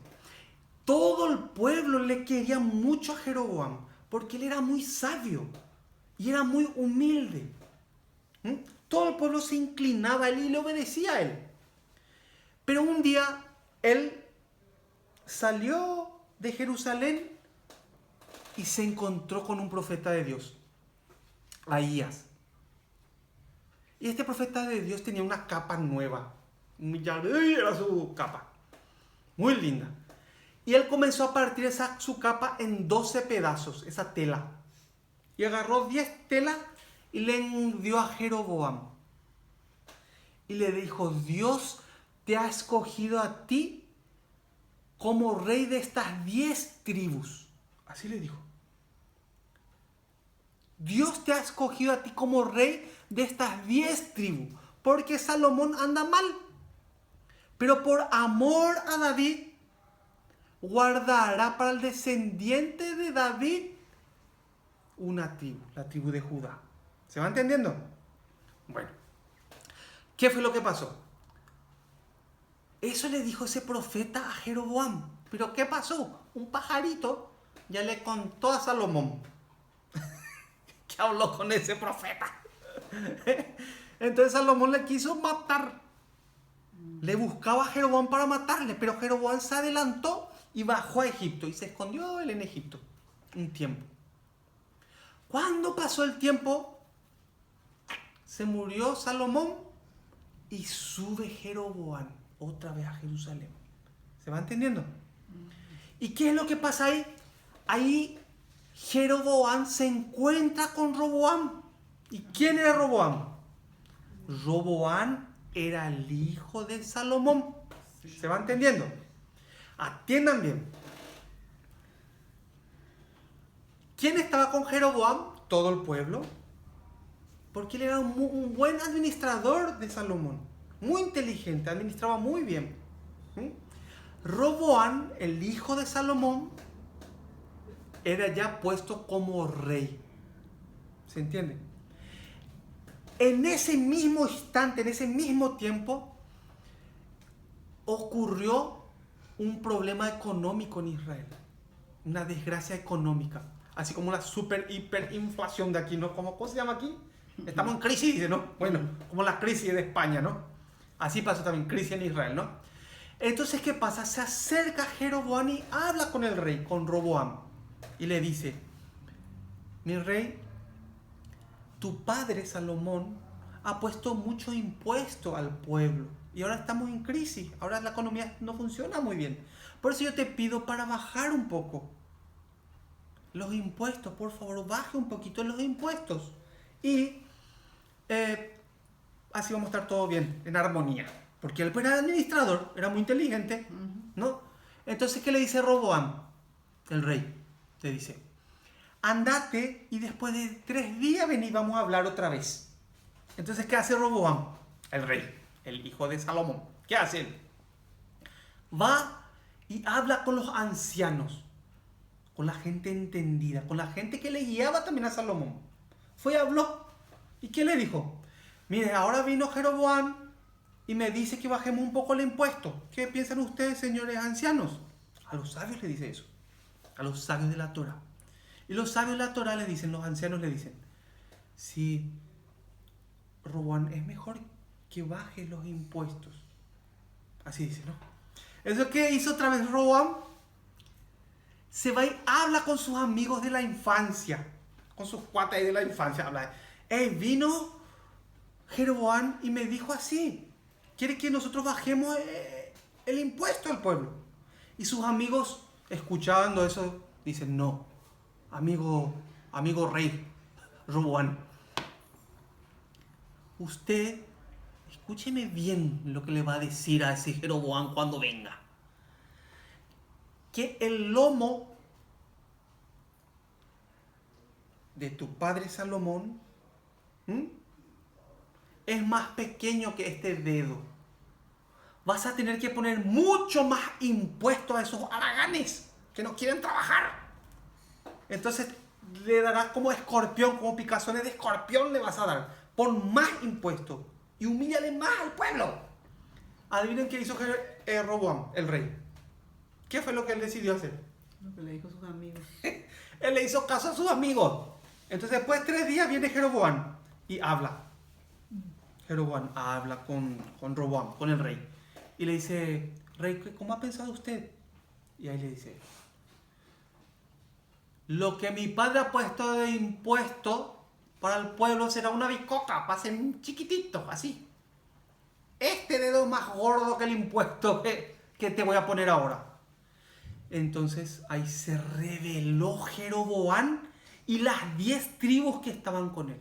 Todo el pueblo le quería mucho a Jeroboam, porque él era muy sabio y era muy humilde. Todo el pueblo se inclinaba a él y le obedecía a él. Pero un día él salió de Jerusalén y se encontró con un profeta de Dios, Ahías. Y este profeta de Dios tenía una capa nueva. Era su capa. Muy linda. Y él comenzó a partir su capa en 12 pedazos, esa tela. Y agarró 10 telas y le envió a Jeroboam. Y le dijo: Dios te ha escogido a ti como rey de estas 10 tribus. Así le dijo. Dios te ha escogido a ti como rey de estas 10 tribus, porque Salomón anda mal. Pero por amor a David, guardará para el descendiente de David una tribu, la tribu de Judá. ¿Se va entendiendo? Bueno, ¿qué fue lo que pasó? Eso le dijo ese profeta a Jeroboam. Pero ¿qué pasó? Un pajarito ya le contó a Salomón que habló con ese profeta. Entonces Salomón le quiso matar. Le buscaba a Jeroboam para matarle, pero Jeroboam se adelantó y bajó a Egipto y se escondió él en Egipto un tiempo. Cuando pasó el tiempo, se murió Salomón y sube Jeroboam otra vez a Jerusalén. ¿Se va entendiendo? ¿Y qué es lo que pasa ahí? Ahí Jeroboam se encuentra con Roboam. ¿Y quién era Roboam? Roboam era el hijo de Salomón. ¿Se va entendiendo? Atiendan bien. ¿Quién estaba con Jeroboam? Todo el pueblo. Porque él era un buen administrador de Salomón. Muy inteligente, administraba muy bien. Roboam, el hijo de Salomón, era ya puesto como rey. ¿Se entiende? En ese mismo instante, en ese mismo tiempo, ocurrió un problema económico en Israel. Una desgracia económica. Así como una super hiperinflación de aquí, ¿no? ¿Cómo se llama aquí? Estamos en crisis, dice, ¿no? Bueno, como la crisis de España, ¿no? Así pasó también, crisis en Israel, ¿no? Entonces, ¿qué pasa? Se acerca Jeroboam y habla con el rey, con Roboam. Y le dice, mi rey, tu padre Salomón ha puesto mucho impuesto al pueblo. Y ahora estamos en crisis. Ahora la economía no funciona muy bien. Por eso yo te pido para bajar un poco los impuestos. Por favor, baje un poquito los impuestos. Y así vamos a estar todo bien, en armonía. Porque él era administrador, era muy inteligente, ¿no? Entonces, ¿qué le dice Roboam? El rey le dice, andate y después de 3 días ven y vamos a hablar otra vez. Entonces, ¿qué hace Roboam? El rey, el hijo de Salomón. ¿Qué hace él? Va y habla con los ancianos, con la gente entendida, con la gente que le guiaba también a Salomón. Fue y habló. ¿Y qué le dijo? Mire, ahora vino Jeroboam y me dice que bajemos un poco el impuesto. ¿Qué piensan ustedes, señores ancianos? A los sabios le dice eso. A los sabios de la Torah. Y los sabios de la Torah le dicen, los ancianos le dicen, sí, Roboam, es mejor que baje los impuestos. Así dice, ¿no? ¿Eso qué hizo otra vez Roboam? Se va y habla con sus amigos de la infancia. Con sus cuates de la infancia. Habla, vino Jeroboam y me dijo así, quiere que nosotros bajemos el impuesto al pueblo. Y sus amigos, escuchando eso, dicen, no, amigo rey Roboam, usted, escúcheme bien lo que le va a decir a ese Jeroboam cuando venga. Que el lomo de tu padre Salomón es más pequeño que este dedo. Vas a tener que poner mucho más impuestos a esos haraganes que no quieren trabajar. Entonces le darás como escorpión, como picazones de escorpión le vas a dar. Pon más impuestos y humíllale más al pueblo. Adivinen qué hizo Roboam, el rey. ¿Qué fue lo que él decidió hacer? Lo que le dijo a sus amigos. Él le hizo caso a sus amigos. Entonces después de 3 días viene Jeroboam y habla. Jeroboam habla con Roboam, con el rey. Y le dice, rey, ¿cómo ha pensado usted? Y ahí le dice, lo que mi padre ha puesto de impuesto para el pueblo será una bicoca, para ser chiquitito, así. Este dedo es más gordo que el impuesto que te voy a poner ahora. Entonces ahí se rebeló Jeroboam y las 10 tribus que estaban con él.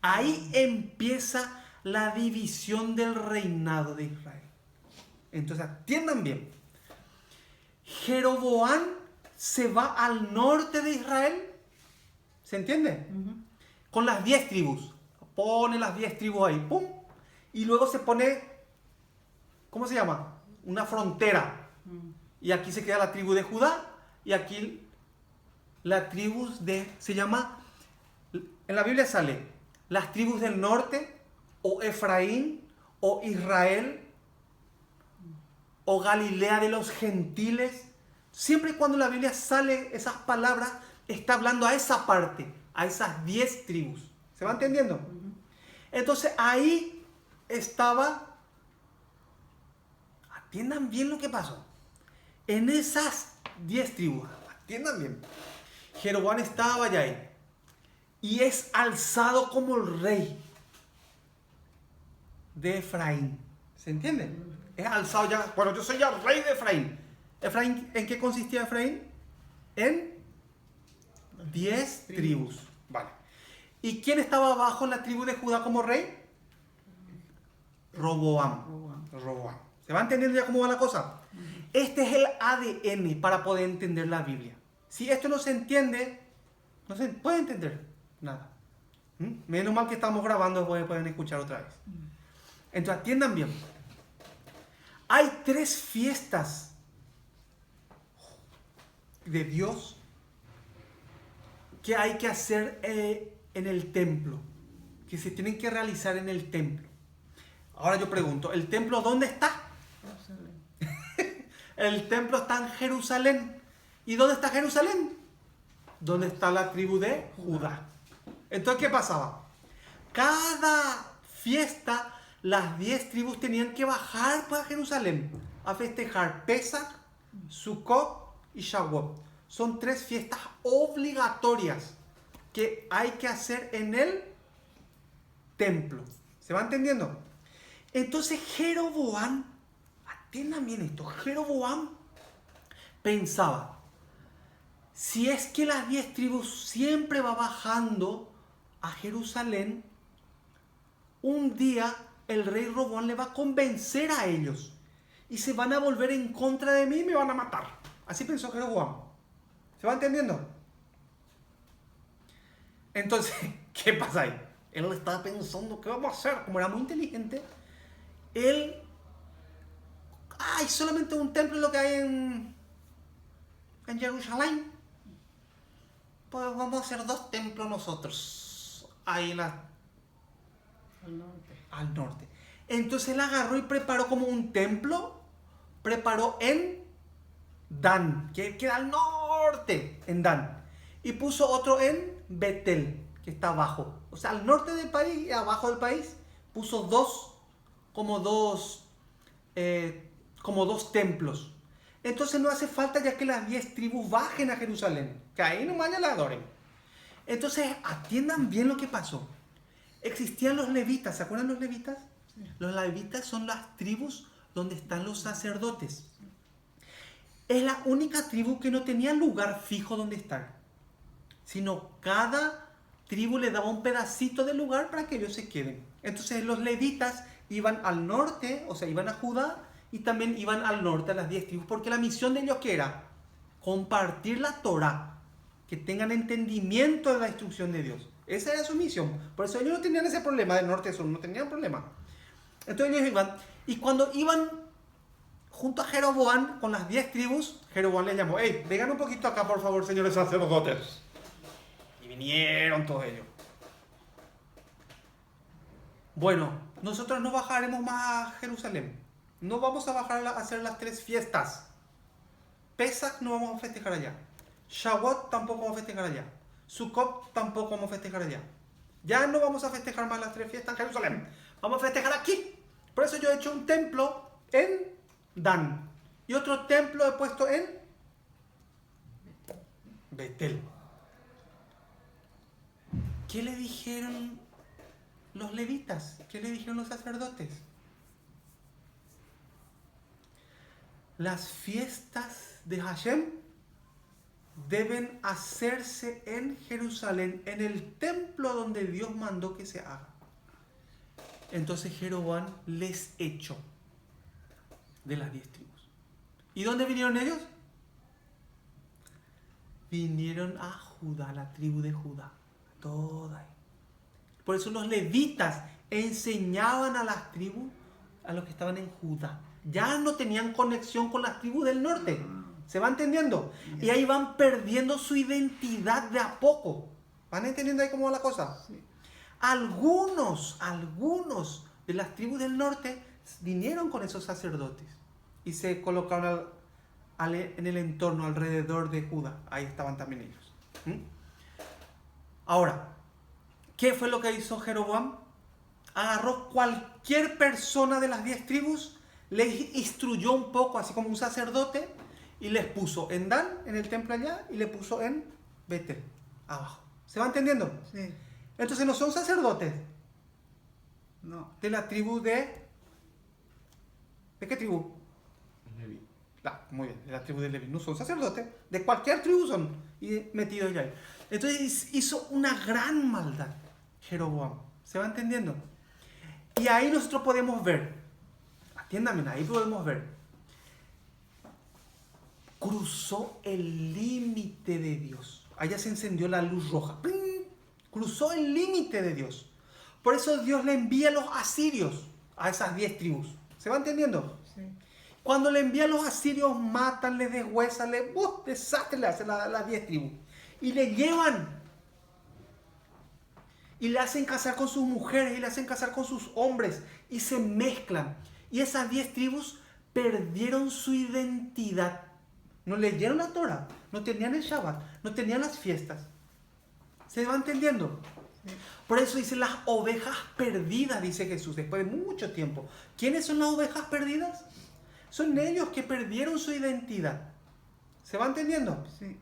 Ahí empieza la división del reinado de Israel. Entonces atiendan bien. Jeroboam se va al norte de Israel. ¿Se entiende? Con las 10 tribus. Pone las 10 tribus ahí. ¡Pum! Y luego se pone, ¿cómo se llama? Una frontera. Y aquí se queda la tribu de Judá. Y aquí la tribu se llama, en la Biblia sale, las tribus del norte, o Efraín, o Israel, o Galilea de los gentiles. Siempre cuando en la Biblia sale esas palabras, está hablando a esa parte, a esas 10 tribus. ¿Se va entendiendo? Entonces ahí estaba, atiendan bien lo que pasó. En esas 10 tribus, atiendan bien, Jeroboam estaba allá ahí y es alzado como el rey de Efraín. ¿Se entiende? Es alzado ya, bueno, yo soy ya el rey de Efraín. Efraín, ¿en qué consistía Efraín? En 10 tribus. Vale. ¿Y quién estaba abajo en la tribu de Judá como rey? Roboam. ¿Se va entendiendo ya cómo va la cosa? Este es el ADN para poder entender la Biblia. Si esto no se entiende, no se puede entender nada. Menos mal que estamos grabando, después pueden escuchar otra vez. Entonces, atiendan bien. Hay 3 fiestas de Dios que hay que hacer en el templo, que se tienen que realizar en el templo. Ahora yo pregunto, ¿el templo dónde está? El templo está en Jerusalén. ¿Y dónde está Jerusalén? ¿Dónde está la tribu de Judá? Entonces, ¿qué pasaba? Cada fiesta, las 10 tribus tenían que bajar para Jerusalén a festejar Pesach, Sukkot y Shavuot. Son 3 fiestas obligatorias que hay que hacer en el templo. ¿Se va entendiendo? Entonces Jeroboam, atiendan bien esto, Jeroboam pensaba, si es que las 10 tribus siempre va bajando a Jerusalén, un día el rey Roboam le va a convencer a ellos y se van a volver en contra de mí y me van a matar. Así pensó Jeroboam. ¿Se va entendiendo? Entonces, ¿qué pasa ahí? Él estaba pensando, ¿qué vamos a hacer? Como era muy inteligente, él... Hay solamente un templo lo que hay en Jerusalén. Pues vamos a hacer 2 templos nosotros. Ahí al norte. Entonces él agarró y preparó como un templo. Preparó en Dan, que queda al norte, en Dan. Y puso otro en Betel, que está abajo. O sea, al norte del país y abajo del país. Puso como dos templos. Entonces no hace falta ya que las 10 tribus bajen a Jerusalén, que ahí nomás ya la adoren. Entonces atiendan bien lo que pasó. Existían los levitas, ¿se acuerdan los levitas? Sí. Los levitas son las tribus donde están los sacerdotes. Es la única tribu que no tenía lugar fijo donde estar, sino cada tribu le daba un pedacito de lugar para que ellos se queden. Entonces los levitas iban al norte, o sea, iban a Judá, y también iban al norte a las 10 tribus, porque la misión de ellos, ¿qué era? Compartir la Torá, que tengan entendimiento de la instrucción de Dios. Esa era su misión. Por eso ellos no tenían ese problema de norte a sur, no tenían problema. Entonces ellos iban, y cuando iban junto a Jeroboam con las 10 tribus, Jeroboam les llamó, hey, vengan un poquito acá, por favor, señores sacerdotes. Y vinieron todos ellos. Bueno, nosotros no bajaremos más a Jerusalén. No vamos a bajar a hacer las 3 fiestas. Pesach no vamos a festejar allá. Shavuot tampoco vamos a festejar allá. Sukkot tampoco vamos a festejar allá. Ya no vamos a festejar más las 3 fiestas en Jerusalén. Vamos a festejar aquí. Por eso yo he hecho un templo en Dan. Y otro templo he puesto en Betel. ¿Qué le dijeron los levitas? ¿Qué le dijeron los sacerdotes? Las fiestas de Hashem deben hacerse en Jerusalén, en el templo donde Dios mandó que se haga. Entonces Jeroboam les echó de las 10 tribus. ¿Y dónde vinieron ellos? Vinieron a Judá, la tribu de Judá. Toda ahí. Por eso los levitas enseñaban a las tribus, a los que estaban en Judá. Ya no tenían conexión con las tribus del norte. ¿Se va entendiendo? Y ahí van perdiendo su identidad de a poco. ¿Van entendiendo ahí cómo va la cosa? Sí. Algunos de las tribus del norte vinieron con esos sacerdotes. y se colocaron en el entorno, alrededor de Judá. Ahí estaban también ellos. ¿Mm? Ahora, ¿qué fue lo que hizo Jeroboam? Agarró cualquier persona de las 10 tribus, les instruyó un poco, así como un sacerdote, y les puso en Dan, en el templo allá, y le puso en Betel, abajo. ¿Se va entendiendo? Sí. Entonces no son sacerdotes No. de la tribu de... ¿De qué tribu? Levi. Muy bien, de la tribu de Leví. No son sacerdotes, de cualquier tribu son, y metidos ya ahí. Entonces hizo una gran maldad Jeroboam. ¿Se va entendiendo? Y ahí nosotros podemos ver, atiéndame, ahí podemos ver, cruzó el límite de Dios. Allá se encendió la luz roja. ¡Pling! Cruzó el límite de Dios. Por eso Dios le envía a los asirios a esas 10 tribus. ¿Se va entendiendo? Sí. Cuando le envía a los asirios, matan, les deshuesan, desastre le hacen a las 10 tribus. Y le llevan. Y le hacen casar con sus mujeres y le hacen casar con sus hombres. Y se mezclan. Y esas 10 tribus perdieron su identidad. No leyeron la Torah, no tenían el Shabbat, no tenían las fiestas. ¿Se va entendiendo? Sí. Por eso dice las ovejas perdidas, dice Jesús, después de mucho tiempo. ¿Quiénes son las ovejas perdidas? Son ellos que perdieron su identidad. ¿Se va entendiendo? Sí.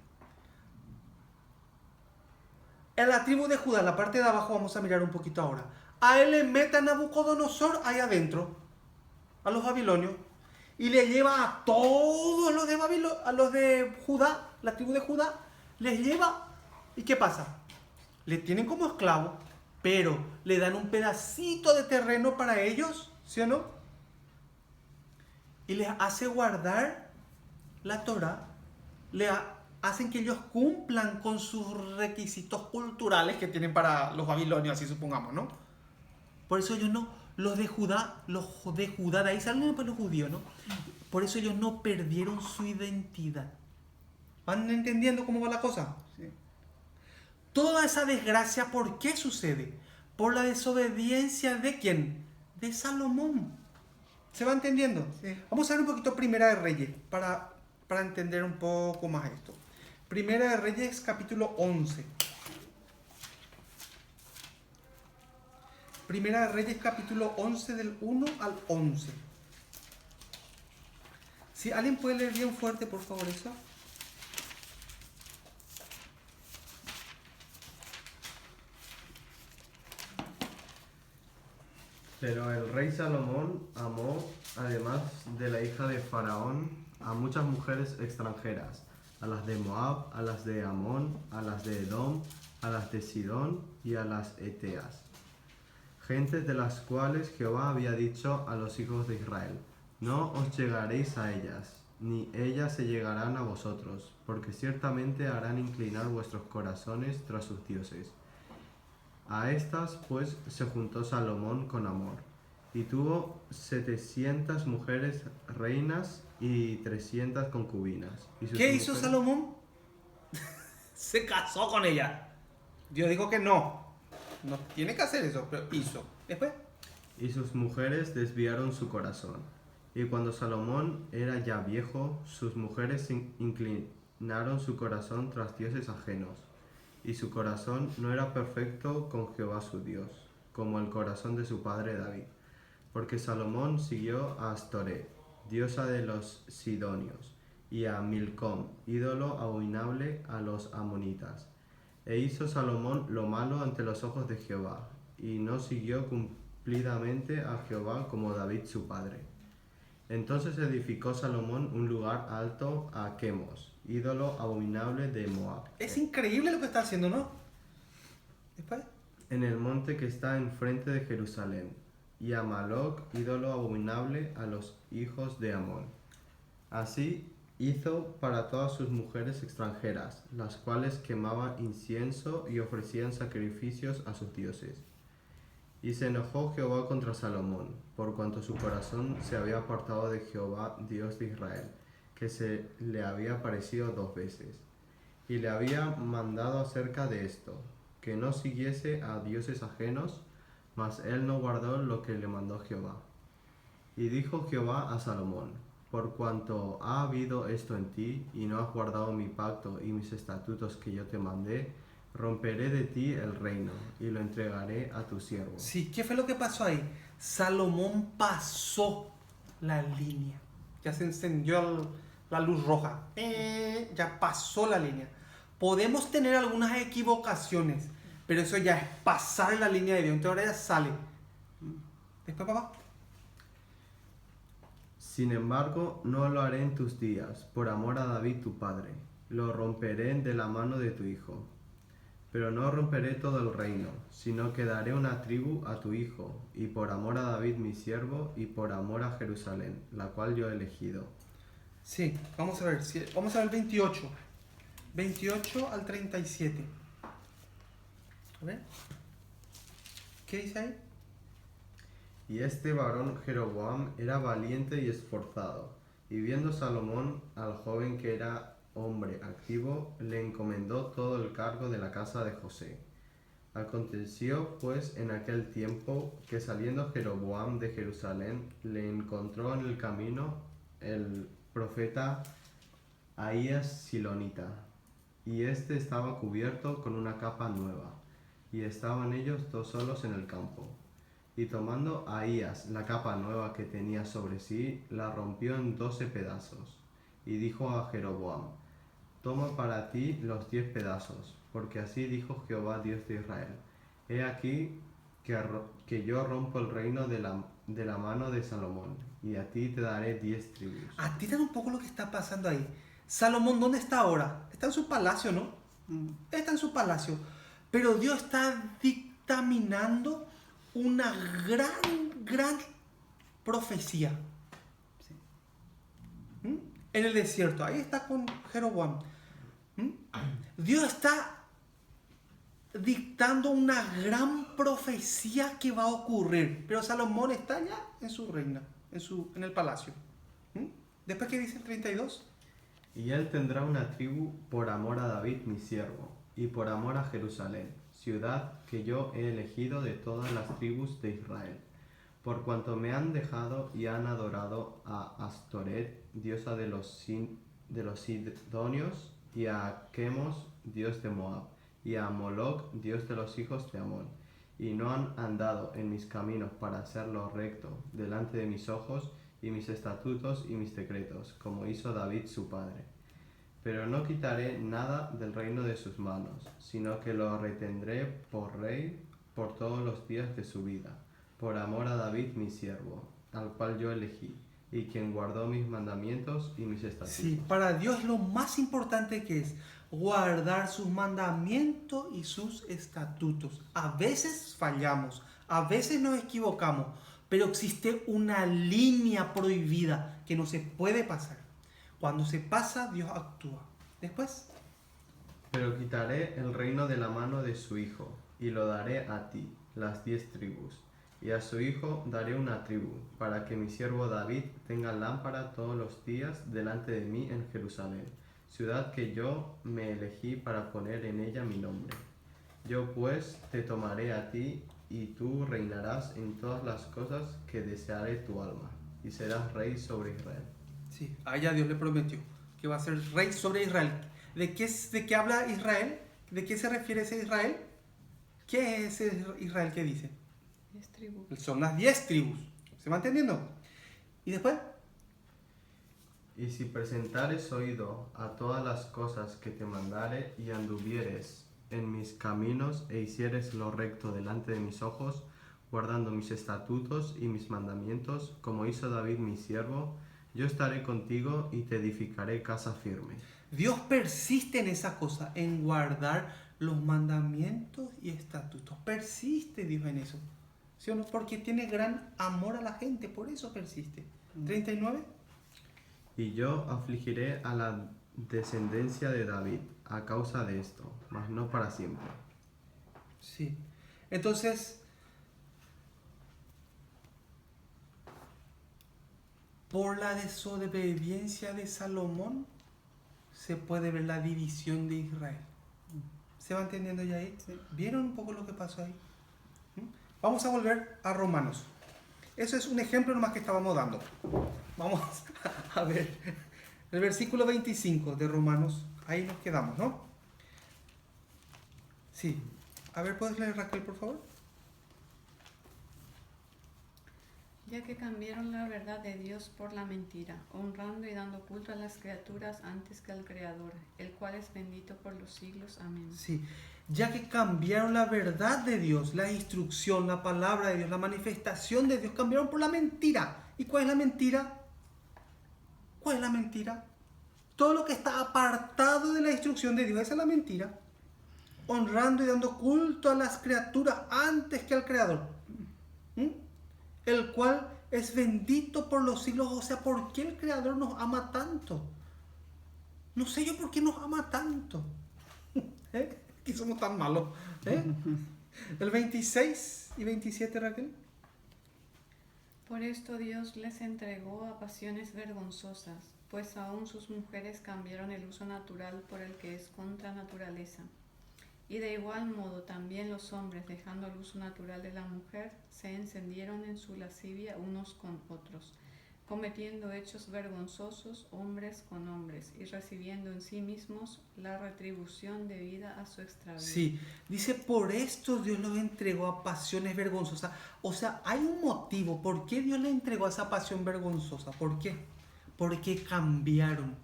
En la tribu de Judá, en la parte de abajo, vamos a mirar un poquito ahora. A él le mete a Nabucodonosor ahí adentro, a los babilonios, y le lleva a todos los de Babilonia, a los de Judá, la tribu de Judá, les lleva. ¿Y qué pasa? Le tienen como esclavos, pero le dan un pedacito de terreno para ellos, ¿sí o no? Y les hace guardar la Torah, hacen que ellos cumplan con sus requisitos culturales que tienen para los babilonios, así supongamos, ¿no? Por eso ellos no, los de Judá, de ahí salen pues los judíos, ¿no? Por eso ellos no perdieron su identidad. ¿Van entendiendo cómo va la cosa? Sí. Toda esa desgracia, ¿por qué sucede? Por la desobediencia ¿de quién? De Salomón. ¿Se va entendiendo? Sí. Vamos a ver un poquito Primera de Reyes para entender un poco más esto. Primera de Reyes, capítulo 11. Primera de Reyes, capítulo 11, del 1 al 11. Si alguien puede leer bien fuerte, por favor, eso. Pero el rey Salomón amó, además de la hija de Faraón, a muchas mujeres extranjeras, a las de Moab, a las de Amón, a las de Edom, a las de Sidón y a las Eteas, gentes de las cuales Jehová había dicho a los hijos de Israel: no os llegaréis a ellas, ni ellas se llegarán a vosotros, porque ciertamente harán inclinar vuestros corazones tras sus dioses. A estas pues se juntó Salomón con amor, y tuvo 700 mujeres reinas y 300 concubinas. Y sus ¿Qué hizo mujeres- Salomón? Se casó con ella. Dios dijo que no. No tiene que hacer eso, pero hizo. Después, Y sus mujeres desviaron su corazón. Y cuando Salomón era ya viejo, sus mujeres inclinaron su corazón tras dioses ajenos. Y su corazón no era perfecto con Jehová su Dios, como el corazón de su padre David. Porque Salomón siguió a Astoret, diosa de los sidonios, y a Milcom, ídolo abominable a los amonitas. E hizo Salomón lo malo ante los ojos de Jehová, y no siguió cumplidamente a Jehová como David su padre. Entonces edificó Salomón un lugar alto a Quemos, ídolo abominable de Moab, es increíble lo que está haciendo, ¿no? Después, en el monte que está enfrente de Jerusalén, y a Maloc, ídolo abominable a los hijos de Amón. Así hizo para todas sus mujeres extranjeras, las cuales quemaban incienso y ofrecían sacrificios a sus dioses. Y se enojó Jehová contra Salomón, por cuanto su corazón se había apartado de Jehová, Dios de Israel, que se le había aparecido 2 veces. Y le había mandado acerca de esto, que no siguiese a dioses ajenos, mas él no guardó lo que le mandó Jehová. Y dijo Jehová a Salomón: Por cuanto ha habido esto en ti, y no has guardado mi pacto y mis estatutos que yo te mandé, romperé de ti el reino, y lo entregaré a tu siervo. Sí, ¿qué fue lo que pasó ahí? Salomón pasó la línea. Ya se encendió la luz roja. Ya pasó la línea. Podemos tener algunas equivocaciones, pero eso ya es pasar la línea de Dios. Entonces ahora ya sale. Después, papá. Sin embargo, no lo haré en tus días, por amor a David tu padre. Lo romperé de la mano de tu hijo. Pero no romperé todo el reino, sino que daré una tribu a tu hijo, y por amor a David mi siervo, y por amor a Jerusalén, la cual yo he elegido. Sí, vamos a ver. Vamos a ver 28. 28 al 37. A ver. ¿Qué dice ahí? Y este varón Jeroboam era valiente y esforzado, y viendo Salomón al joven que era hombre activo, le encomendó todo el cargo de la casa de José. Aconteció pues en aquel tiempo que saliendo Jeroboam de Jerusalén, le encontró en el camino el profeta Ahías Silonita, y éste estaba cubierto con una capa nueva, y estaban ellos dos solos en el campo. Y tomando Ahías la capa nueva que tenía sobre sí, la rompió en 12 pedazos. Y dijo a Jeroboam: Toma para ti los 10 pedazos, porque así dijo Jehová Dios de Israel: He aquí que yo rompo el reino de la mano de Salomón, y a ti te daré 10 tribus. Atinan un poco lo que está pasando ahí. Salomón, ¿dónde está ahora? Está en su palacio, ¿no? Está en su palacio. Pero Dios está dictaminando una gran profecía. Sí. En el desierto. Ahí está con Jeroboam. Dios está dictando una gran profecía que va a ocurrir. Pero Salomón está ya en su reina, en el palacio. Después, ¿qué dice el 32? Y él tendrá una tribu por amor a David mi siervo, y por amor a Jerusalén, ciudad que yo he elegido de todas las tribus de Israel. Por cuanto me han dejado y han adorado a Astoret, diosa de los Sidonios, y a Chemos, dios de Moab, y a Moloc, dios de los hijos de Amón, y no han andado en mis caminos para hacerlo recto delante de mis ojos, y mis estatutos y mis decretos, como hizo David su padre. Pero no quitaré nada del reino de sus manos, sino que lo retendré por rey por todos los días de su vida, por amor a David mi siervo, al cual yo elegí, y quien guardó mis mandamientos y mis estatutos. Sí, para Dios lo más importante que es guardar sus mandamientos y sus estatutos. A veces fallamos, a veces nos equivocamos, pero existe una línea prohibida que no se puede pasar. Cuando se pasa, Dios actúa. Después, Pero quitaré el reino de la mano de su hijo, y lo daré a ti, las 10 tribus, y a su hijo daré una tribu, para que mi siervo David tenga lámpara todos los días delante de mí en Jerusalén, ciudad que yo me elegí para poner en ella mi nombre. Yo pues te tomaré a ti, y tú reinarás en todas las cosas que deseare tu alma, y serás rey sobre Israel. sí, a ella Dios le prometió que va a ser rey sobre Israel. ¿De qué habla Israel? ¿De qué se refiere ese Israel? ¿Qué es ese Israel que dice? 10 tribus. Son las 10 tribus. ¿Se va entendiendo? Y después, Y si presentares oído a todas las cosas que te mandare, y anduvieres en mis caminos, e hicieres lo recto delante de mis ojos, guardando mis estatutos y mis mandamientos, como hizo David mi siervo, yo estaré contigo y te edificaré casa firme. Dios persiste en esa cosa, en guardar los mandamientos y estatutos. Persiste Dios en eso. ¿Sí o no? Porque tiene gran amor a la gente, por eso persiste. 39. Y yo afligiré a la descendencia de David a causa de esto, mas no para siempre. Sí. Entonces, por la desobediencia de Salomón, se puede ver la división de Israel. ¿Se va entendiendo ya ahí? Sí. ¿Vieron un poco lo que pasó ahí? Vamos a volver a Romanos. Eso es un ejemplo nomás que estábamos dando. vamos a ver el versículo 25 de Romanos. Ahí nos quedamos, ¿no? Sí. A ver, ¿puedes leer, Raquel, por favor? Ya que cambiaron la verdad de Dios por la mentira, honrando y dando culto a las criaturas antes que al Creador, el cual es bendito por los siglos. Amén. Sí. Ya que cambiaron la verdad de Dios, la instrucción, la palabra de Dios, la manifestación de Dios, cambiaron por la mentira. ¿Y cuál es la mentira? ¿Cuál es la mentira? Todo lo que está apartado de la instrucción de Dios, esa es la mentira. Honrando y dando culto a las criaturas antes que al Creador. El cual es bendito por los siglos. O sea, ¿por qué el Creador nos ama tanto? No sé yo por qué nos ama tanto. Que somos tan malos. El 26 y 27, Raquel. Por esto Dios les entregó a pasiones vergonzosas, pues aún sus mujeres cambiaron el uso natural por el que es contra naturaleza. Y de igual modo también los hombres, dejando el uso natural de la mujer, se encendieron en su lascivia unos con otros, cometiendo hechos vergonzosos hombres con hombres, y recibiendo en sí mismos la retribución debida a su extravío. Sí, dice, por esto Dios los entregó a pasiones vergonzosas. O sea, hay un motivo. ¿Por qué Dios le entregó a esa pasión vergonzosa? ¿Por qué? Porque cambiaron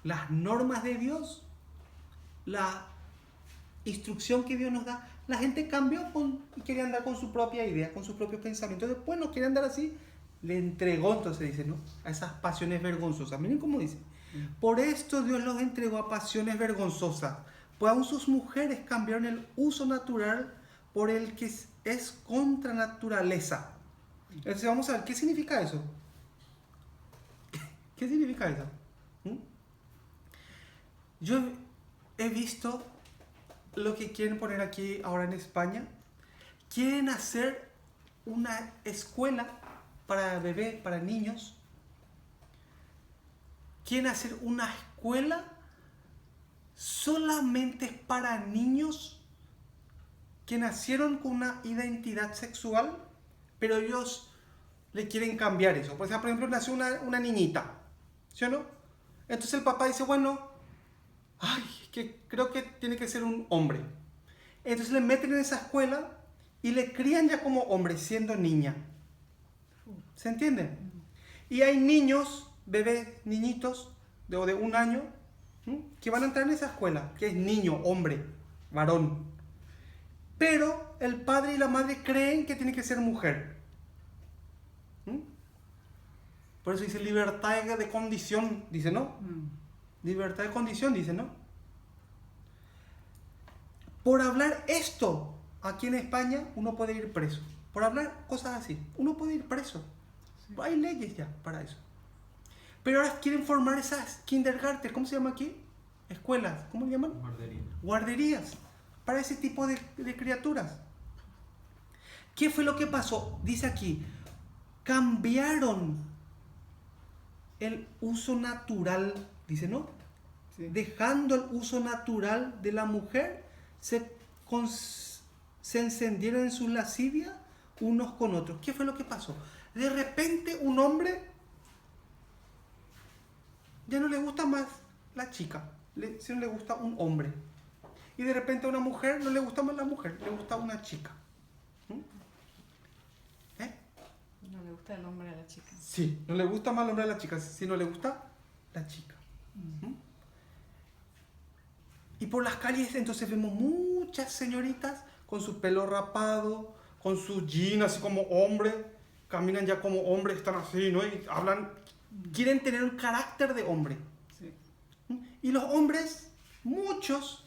las normas de Dios, la instrucción que Dios nos da. La gente cambió y quería andar con su propia idea, con sus propios pensamientos. Después no quiere andar así. Le entregó, entonces dice, ¿no? A esas pasiones vergonzosas. Miren cómo dice. Por esto Dios los entregó a pasiones vergonzosas, pues aún sus mujeres cambiaron el uso natural por el que es contra naturaleza. Entonces vamos a ver, ¿qué significa eso? ¿Qué significa eso? Yo he visto lo que quieren poner aquí ahora en España. Quieren hacer una escuela para bebés, para niños. Quieren hacer una escuela solamente para niños que nacieron con una identidad sexual, pero ellos le quieren cambiar eso. Por ejemplo, nació una niñita, ¿sí o no? Entonces el papá dice, bueno, que creo que tiene que ser un hombre. Entonces le meten en esa escuela y le crían ya como hombre, siendo niña. ¿Se entiende? Y hay niños, bebés, niñitos de 1 año, que van a entrar en esa escuela, que es niño, hombre, varón. Pero el padre y la madre creen que tiene que ser mujer. Por eso dice libertad de condición, dice, ¿no? Libertad de condición, dice, ¿no? Por hablar esto, aquí en España, uno puede ir preso. Por hablar cosas así, uno puede ir preso. Sí. Hay leyes ya para eso. Pero ahora quieren formar esas kindergarten, ¿cómo se llama aquí? Escuelas, ¿cómo le llaman? Guarderías. Para ese tipo de criaturas. ¿Qué fue lo que pasó? Dice aquí, cambiaron el uso natural, dice, ¿no? Sí. Dejando el uso natural de la mujer, se encendieron en su lascivia unos con otros. ¿Qué fue lo que pasó? De repente un hombre ya no le gusta más la chica, sino le gusta un hombre. Y de repente a una mujer no le gusta más la mujer, le gusta una chica. No le gusta el hombre a la chica. Sí, no le gusta más el hombre a la chica, sino le gusta la chica. Y por las calles entonces vemos muchas señoritas con su pelo rapado, con su jean así como hombre, caminan ya como hombres, están así, ¿no? Y hablan, quieren tener un carácter de hombre. Sí. Y los hombres, muchos,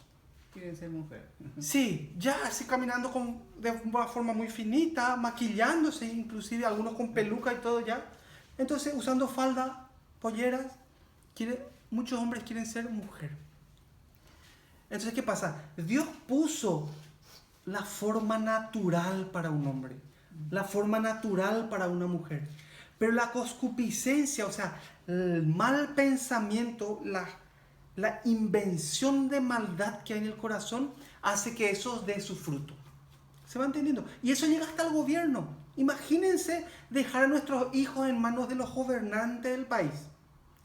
quieren ser mujer. Sí, ya así caminando de una forma muy finita, maquillándose, inclusive algunos con peluca y todo ya. Entonces, usando falda, polleras, muchos hombres quieren ser mujer. Entonces, ¿qué pasa? Dios puso la forma natural para un hombre, la forma natural para una mujer. Pero la concupiscencia, o sea, el mal pensamiento, la invención de maldad que hay en el corazón hace que eso dé su fruto. ¿Se va entendiendo? Y eso llega hasta el gobierno. Imagínense dejar a nuestros hijos en manos de los gobernantes del país.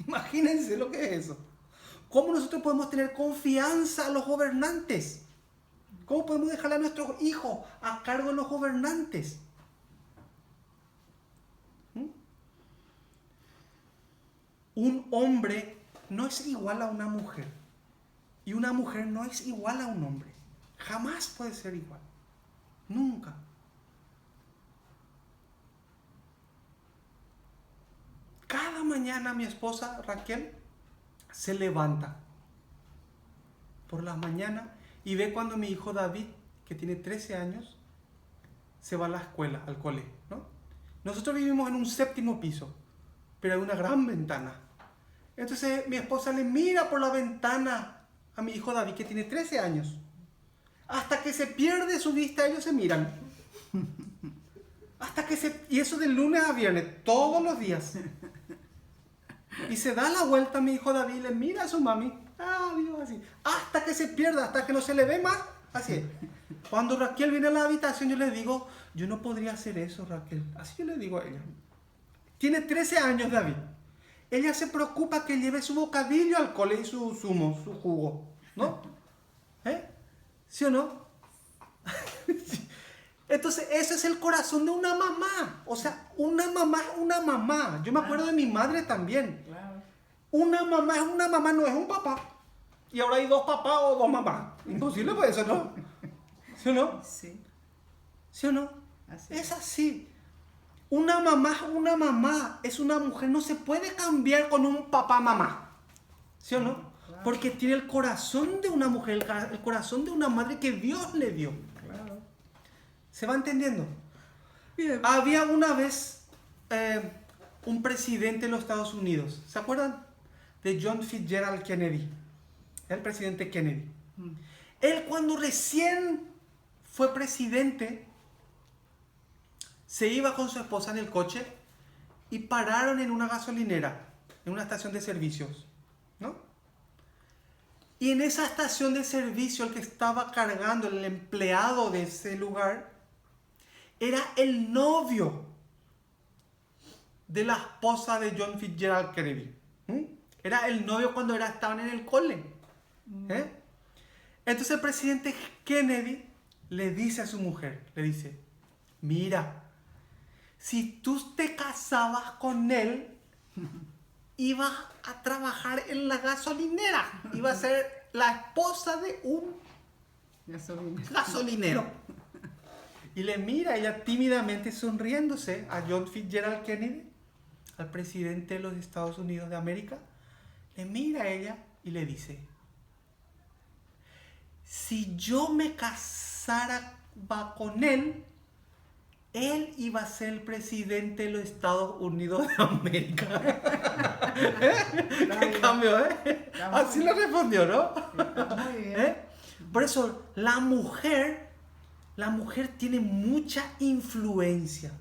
Imagínense lo que es eso. ¿Cómo nosotros podemos tener confianza a los gobernantes? ¿Cómo podemos dejar a nuestros hijos a cargo de los gobernantes? Un hombre no es igual a una mujer. Y una mujer no es igual a un hombre. Jamás puede ser igual. Nunca. Cada mañana mi esposa Raquel se levanta por las mañanas y ve cuando mi hijo David, que tiene 13 años, se va a la escuela, al colegio, ¿no? Nosotros vivimos en un 7º piso, pero hay una gran ventana. Entonces mi esposa le mira por la ventana a mi hijo David, que tiene 13 años. Hasta que se pierde su vista, ellos se miran. Y eso de lunes a viernes, todos los días. Y se da la vuelta mi hijo David, le mira a su mami, Dios, así, hasta que se pierda, hasta que no se le ve más, así es. Cuando Raquel viene a la habitación, yo le digo, yo no podría hacer eso, Raquel. Así yo le digo a ella. Tiene 13 años David. Ella se preocupa que lleve su bocadillo al cole y su zumo, su jugo, ¿no? ¿Sí o no? Sí. Entonces, ese es el corazón de una mamá. O sea, una mamá es una mamá. Yo me acuerdo de mi madre también. Claro. Una mamá es una mamá, no es un papá. Y ahora hay 2 papás o 2 mamás. Imposible pues eso, ¿no? ¿Sí o no? Sí. ¿Sí o no? Así Es así. Una mamá es una mujer. No se puede cambiar con un papá-mamá. ¿Sí o no? Claro. Porque tiene el corazón de una mujer, el corazón de una madre que Dios le dio. Claro. ¿Se va entendiendo? Bien. Había una vez un presidente de los Estados Unidos. ¿Se acuerdan? De John Fitzgerald Kennedy. El presidente Kennedy. Él cuando recién fue presidente, se iba con su esposa en el coche y pararon en una gasolinera, en una estación de servicios, ¿no? Y en esa estación de servicio el que estaba cargando, el empleado de ese lugar, era el novio de la esposa de John Fitzgerald Kennedy. Era el novio cuando estaban en el cole. Entonces el presidente Kennedy le dice a su mujer, le dice, mira, si tú te casabas con él, ibas a trabajar en la gasolinera, iba a ser la esposa de un gasolinero. Y le mira ella tímidamente sonriéndose a John Fitzgerald Kennedy, al presidente de los Estados Unidos de América. Le mira a ella y le dice, si yo me casara con él iba a ser el presidente de los Estados Unidos de América. ¿Qué cambio, Así le respondió, ¿no? Muy bien. Por eso la mujer tiene mucha influencia,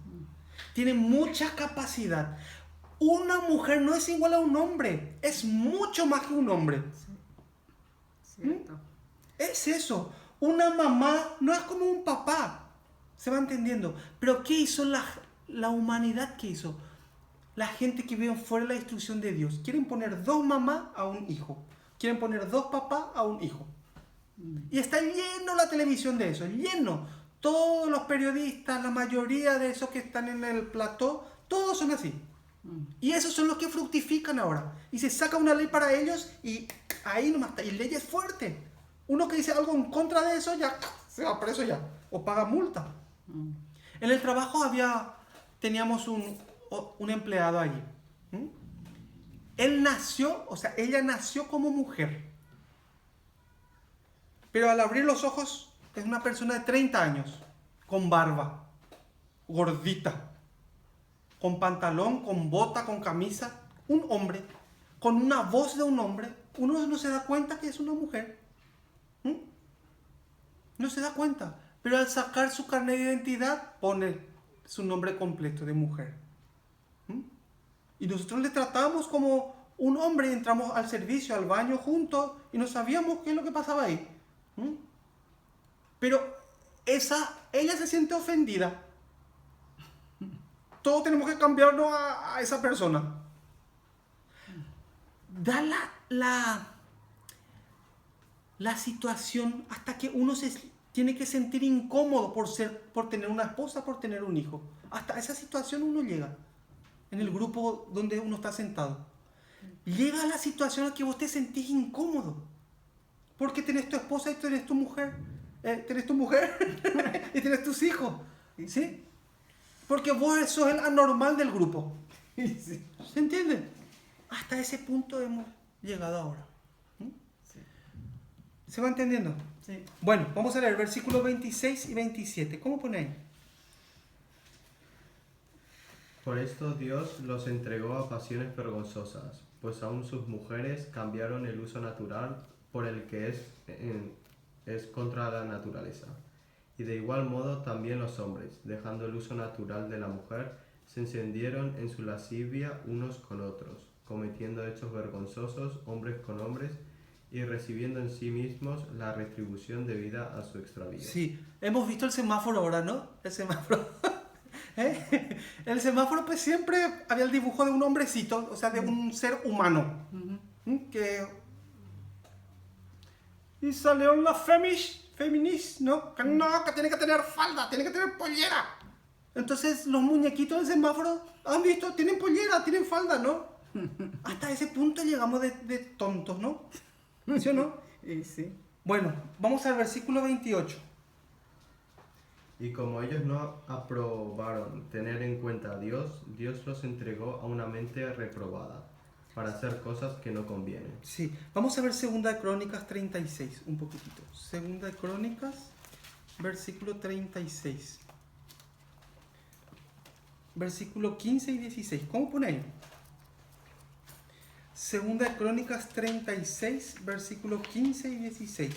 tiene mucha capacidad. Una mujer no es igual a un hombre, es mucho más que un hombre. Cierto. Es eso. Una mamá no es como un papá. ¿Se va entendiendo? Pero ¿qué hizo la humanidad? ¿Qué hizo? La gente que vive fuera de la instrucción de Dios. Quieren poner 2 mamás a un hijo. Quieren poner 2 papás a un hijo. Y está lleno la televisión de eso, lleno. Todos los periodistas, la mayoría de esos que están en el plató, todos son así. Y esos son los que fructifican ahora. Y se saca una ley para ellos y ahí nomás está. Y leyes fuertes. Uno que dice algo en contra de eso ya se va preso ya. O paga multa. En el trabajo teníamos un empleado allí. Ella nació como mujer. Pero al abrir los ojos es una persona de 30 años, con barba, gordita, con pantalón, con bota, con camisa, un hombre, con una voz de un hombre. Uno no se da cuenta que es una mujer. No se da cuenta. Pero al sacar su carnet de identidad pone su nombre completo de mujer. Y nosotros le tratamos como un hombre y entramos al servicio, al baño juntos y no sabíamos qué es lo que pasaba ahí. Pero ella se siente ofendida todos tenemos que cambiarnos a esa persona. Da la situación hasta que uno se tiene que sentir incómodo por tener una esposa, por tener un hijo. Hasta esa situación uno llega en el grupo donde uno está sentado. Llega a la situación en que vos te sentís incómodo porque tenés tu esposa y tenés tu mujer, y tenés tus hijos, ¿sí? Porque vos sos el anormal del grupo. ¿Se entiende? Hasta ese punto hemos llegado ahora. ¿Se va entendiendo? Sí. Bueno, vamos a leer versículos 26 y 27. ¿Cómo pone ahí? Por esto Dios los entregó a pasiones vergonzosas, pues aún sus mujeres cambiaron el uso natural por el que es contra la naturaleza. Y de igual modo también los hombres, dejando el uso natural de la mujer, se encendieron en su lascivia unos con otros, cometiendo hechos vergonzosos hombres con hombres y recibiendo en sí mismos la retribución debida a su extravío. Sí, hemos visto el semáforo ahora, ¿no? El semáforo. ¿Eh? El semáforo, pues siempre había el dibujo de un hombrecito, o sea, de un ser humano. Y salieron las feministas, ¿no? Que tiene que tener falda, tiene que tener pollera. Entonces los muñequitos del semáforo, ¿han visto? Tienen pollera, tienen falda, ¿no? Hasta ese punto llegamos de tontos, ¿no? ¿Sí o no? Sí. Bueno, vamos al versículo 28. Y como ellos no aprobaron tener en cuenta a Dios, Dios los entregó a una mente reprobada, para hacer cosas que no convienen. Sí, vamos a ver 2 Crónicas 36, un poquitito. 2 Crónicas, versículo 36. Versículo 15 y 16. ¿Cómo pone ahí? 2 Crónicas 36, versículo 15 y 16.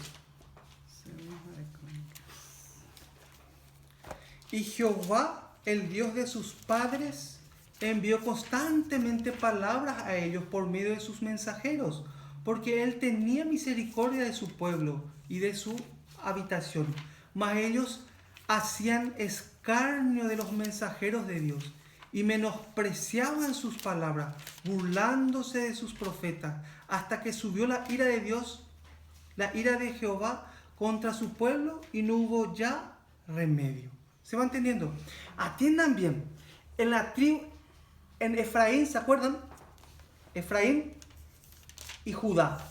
Y Jehová, el Dios de sus padres, envió constantemente palabras a ellos por medio de sus mensajeros, porque él tenía misericordia de su pueblo y de su habitación. Mas ellos hacían escarnio de los mensajeros de Dios y menospreciaban sus palabras, burlándose de sus profetas, hasta que subió la ira de Dios, la ira de Jehová contra su pueblo, y no hubo ya remedio. ¿Se va entendiendo? Atiendan bien. En la tribu, en Efraín, ¿se acuerdan? Efraín y Judá.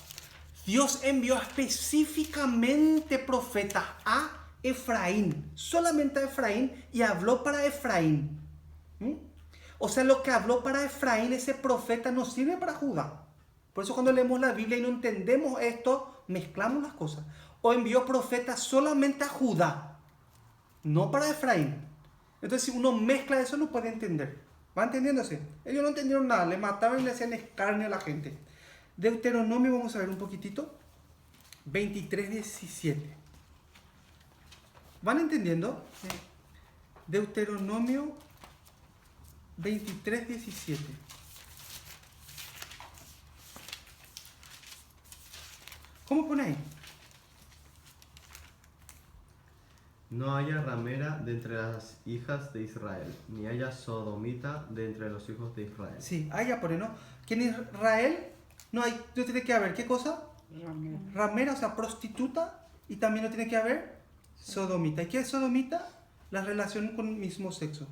Dios envió específicamente profetas a Efraín, solamente a Efraín, y habló para Efraín. O sea, lo que habló para Efraín, ese profeta, no sirve para Judá. Por eso cuando leemos la Biblia y no entendemos esto, mezclamos las cosas. O envió profetas solamente a Judá, no para Efraín. Entonces, si uno mezcla eso, no puede entender. ¿Va entendiéndose? Ellos no entendieron nada, le mataban y le hacían escarnio a la gente. Deuteronomio, vamos a ver un poquitito. 23:17. ¿Van entendiendo? Sí. Deuteronomio 23:17. ¿Cómo pone ahí? No haya ramera de entre las hijas de Israel, ni haya sodomita de entre los hijos de Israel. Sí, ya pone, ¿no? Que en Israel no tiene que haber, ¿qué cosa? Ramera, o sea, prostituta, y también no tiene que haber sodomita. ¿Y qué es sodomita? La relación con el mismo sexo.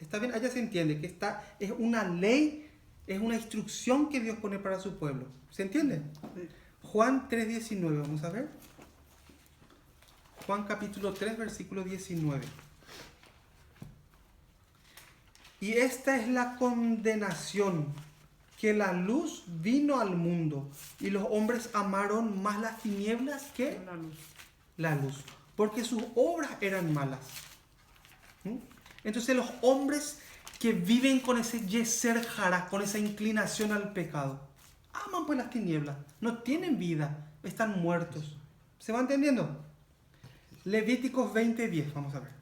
¿Está bien? Allá se entiende que es una ley, es una instrucción que Dios pone para su pueblo. ¿Se entiende? Sí. Juan 3:19, vamos a ver. Juan capítulo 3, versículo 19. Y esta es la condenación, que la luz vino al mundo, y los hombres amaron más las tinieblas que la luz, porque sus obras eran malas. Entonces los hombres que viven con ese yeser hara, con esa inclinación al pecado, aman pues las tinieblas, no tienen vida, están muertos. ¿Se va entendiendo? Levíticos 20:10, vamos a ver.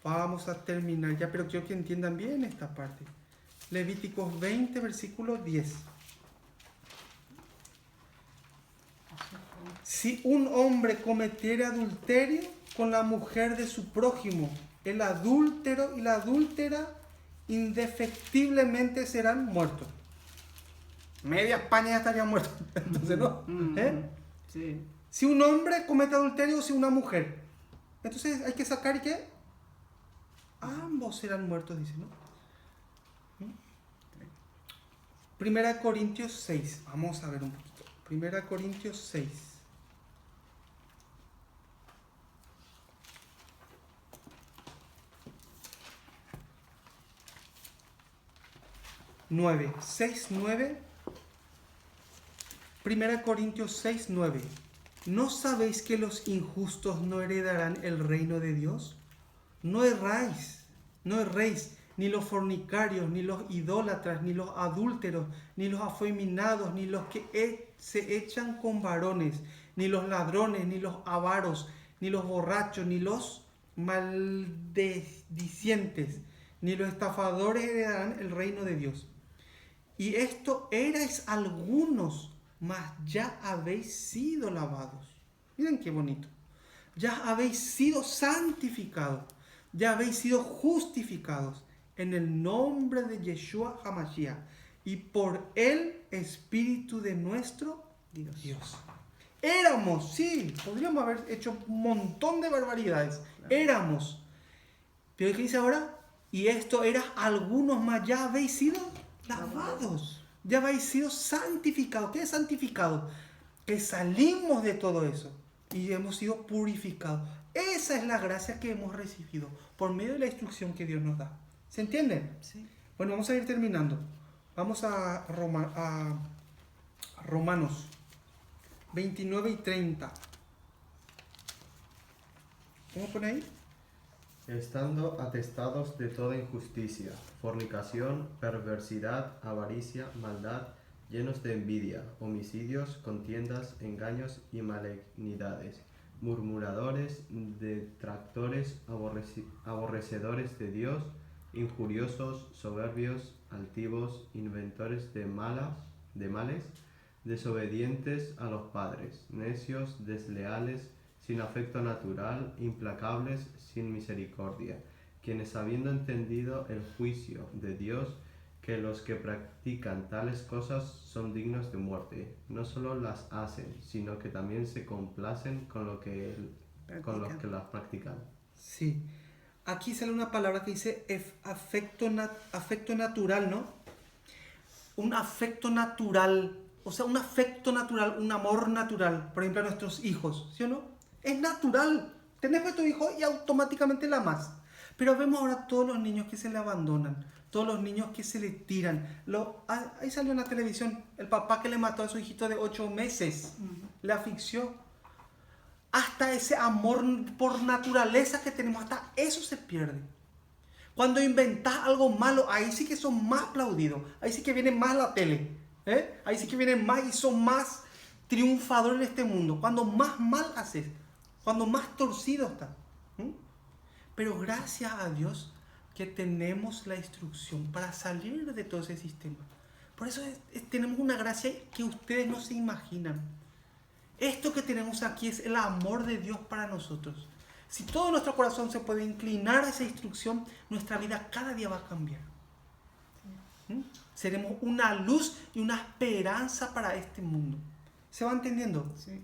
Vamos a terminar ya, pero quiero que entiendan bien esta parte. Levíticos 20, versículo 10. Si un hombre cometiere adulterio con la mujer de su prójimo, el adúltero y la adúltera indefectiblemente serán muertos. Media España ya estaría muerta. Entonces, ¿no? Sí. Si un hombre comete adulterio, si una mujer. Entonces hay que sacar que ambos serán muertos, dice, ¿no? Primera Corintios 6. Vamos a ver un poquito. Primera Corintios 6. 9. 6, 9. Primera Corintios 6, 9. ¿No sabéis que los injustos no heredarán el reino de Dios? No erréis, ni los fornicarios, ni los idólatras, ni los adúlteros, ni los afeminados, ni los que se echan con varones, ni los ladrones, ni los avaros, ni los borrachos, ni los maldicientes, ni los estafadores heredarán el reino de Dios. Y esto erais algunos, mas ya habéis sido lavados. Miren qué bonito. Ya habéis sido santificados, ya habéis sido justificados en el nombre de Yeshua HaMashiach y por el Espíritu de nuestro Dios. Éramos, sí, podríamos haber hecho un montón de barbaridades. Claro. Éramos. Pero ¿qué dice ahora? Y esto era algunos más, ya habéis sido lavados. Ya habéis sido santificados. ¿Qué es santificado? Que salimos de todo eso y hemos sido purificados. Esa es la gracia que hemos recibido por medio de la instrucción que Dios nos da. ¿Se entiende? Sí. Bueno, vamos a ir terminando. Vamos a Romanos 29 y 30. ¿Cómo pone ahí? Estando atestados de toda injusticia, fornicación, perversidad, avaricia, maldad, llenos de envidia, homicidios, contiendas, engaños y malignidades, murmuradores, detractores, aborrecedores de Dios, injuriosos, soberbios, altivos, inventores de males, desobedientes a los padres, necios, desleales, sin afecto natural, implacables, sin misericordia, quienes habiendo entendido el juicio de Dios, que los que practican tales cosas son dignos de muerte, no solo las hacen, sino que también se complacen con los que las practican. Sí. Aquí sale una palabra que dice afecto natural, ¿no? Un afecto natural, o sea, un afecto natural, un amor natural, por ejemplo a nuestros hijos, ¿sí o no? Es natural. Tenés a tu hijo y automáticamente la amas. Pero vemos ahora todos los niños que se le abandonan, todos los niños que se le tiran. Ahí salió en la televisión el papá que le mató a su hijito de 8 meses, le asfixió. Hasta ese amor por naturaleza que tenemos, hasta eso se pierde. Cuando inventás algo malo, ahí sí que son más aplaudidos, ahí sí que viene más la tele, ahí sí que vienen más y son más triunfadores en este mundo. Cuando más mal haces, cuando más torcido está. Pero gracias a Dios que tenemos la instrucción para salir de todo ese sistema. Por eso tenemos una gracia que ustedes no se imaginan. Esto que tenemos aquí es el amor de Dios para nosotros. Si todo nuestro corazón se puede inclinar a esa instrucción, nuestra vida cada día va a cambiar. Seremos una luz y una esperanza para este mundo. ¿Se va entendiendo? Sí.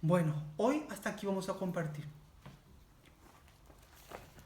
Bueno, hoy hasta aquí vamos a compartir.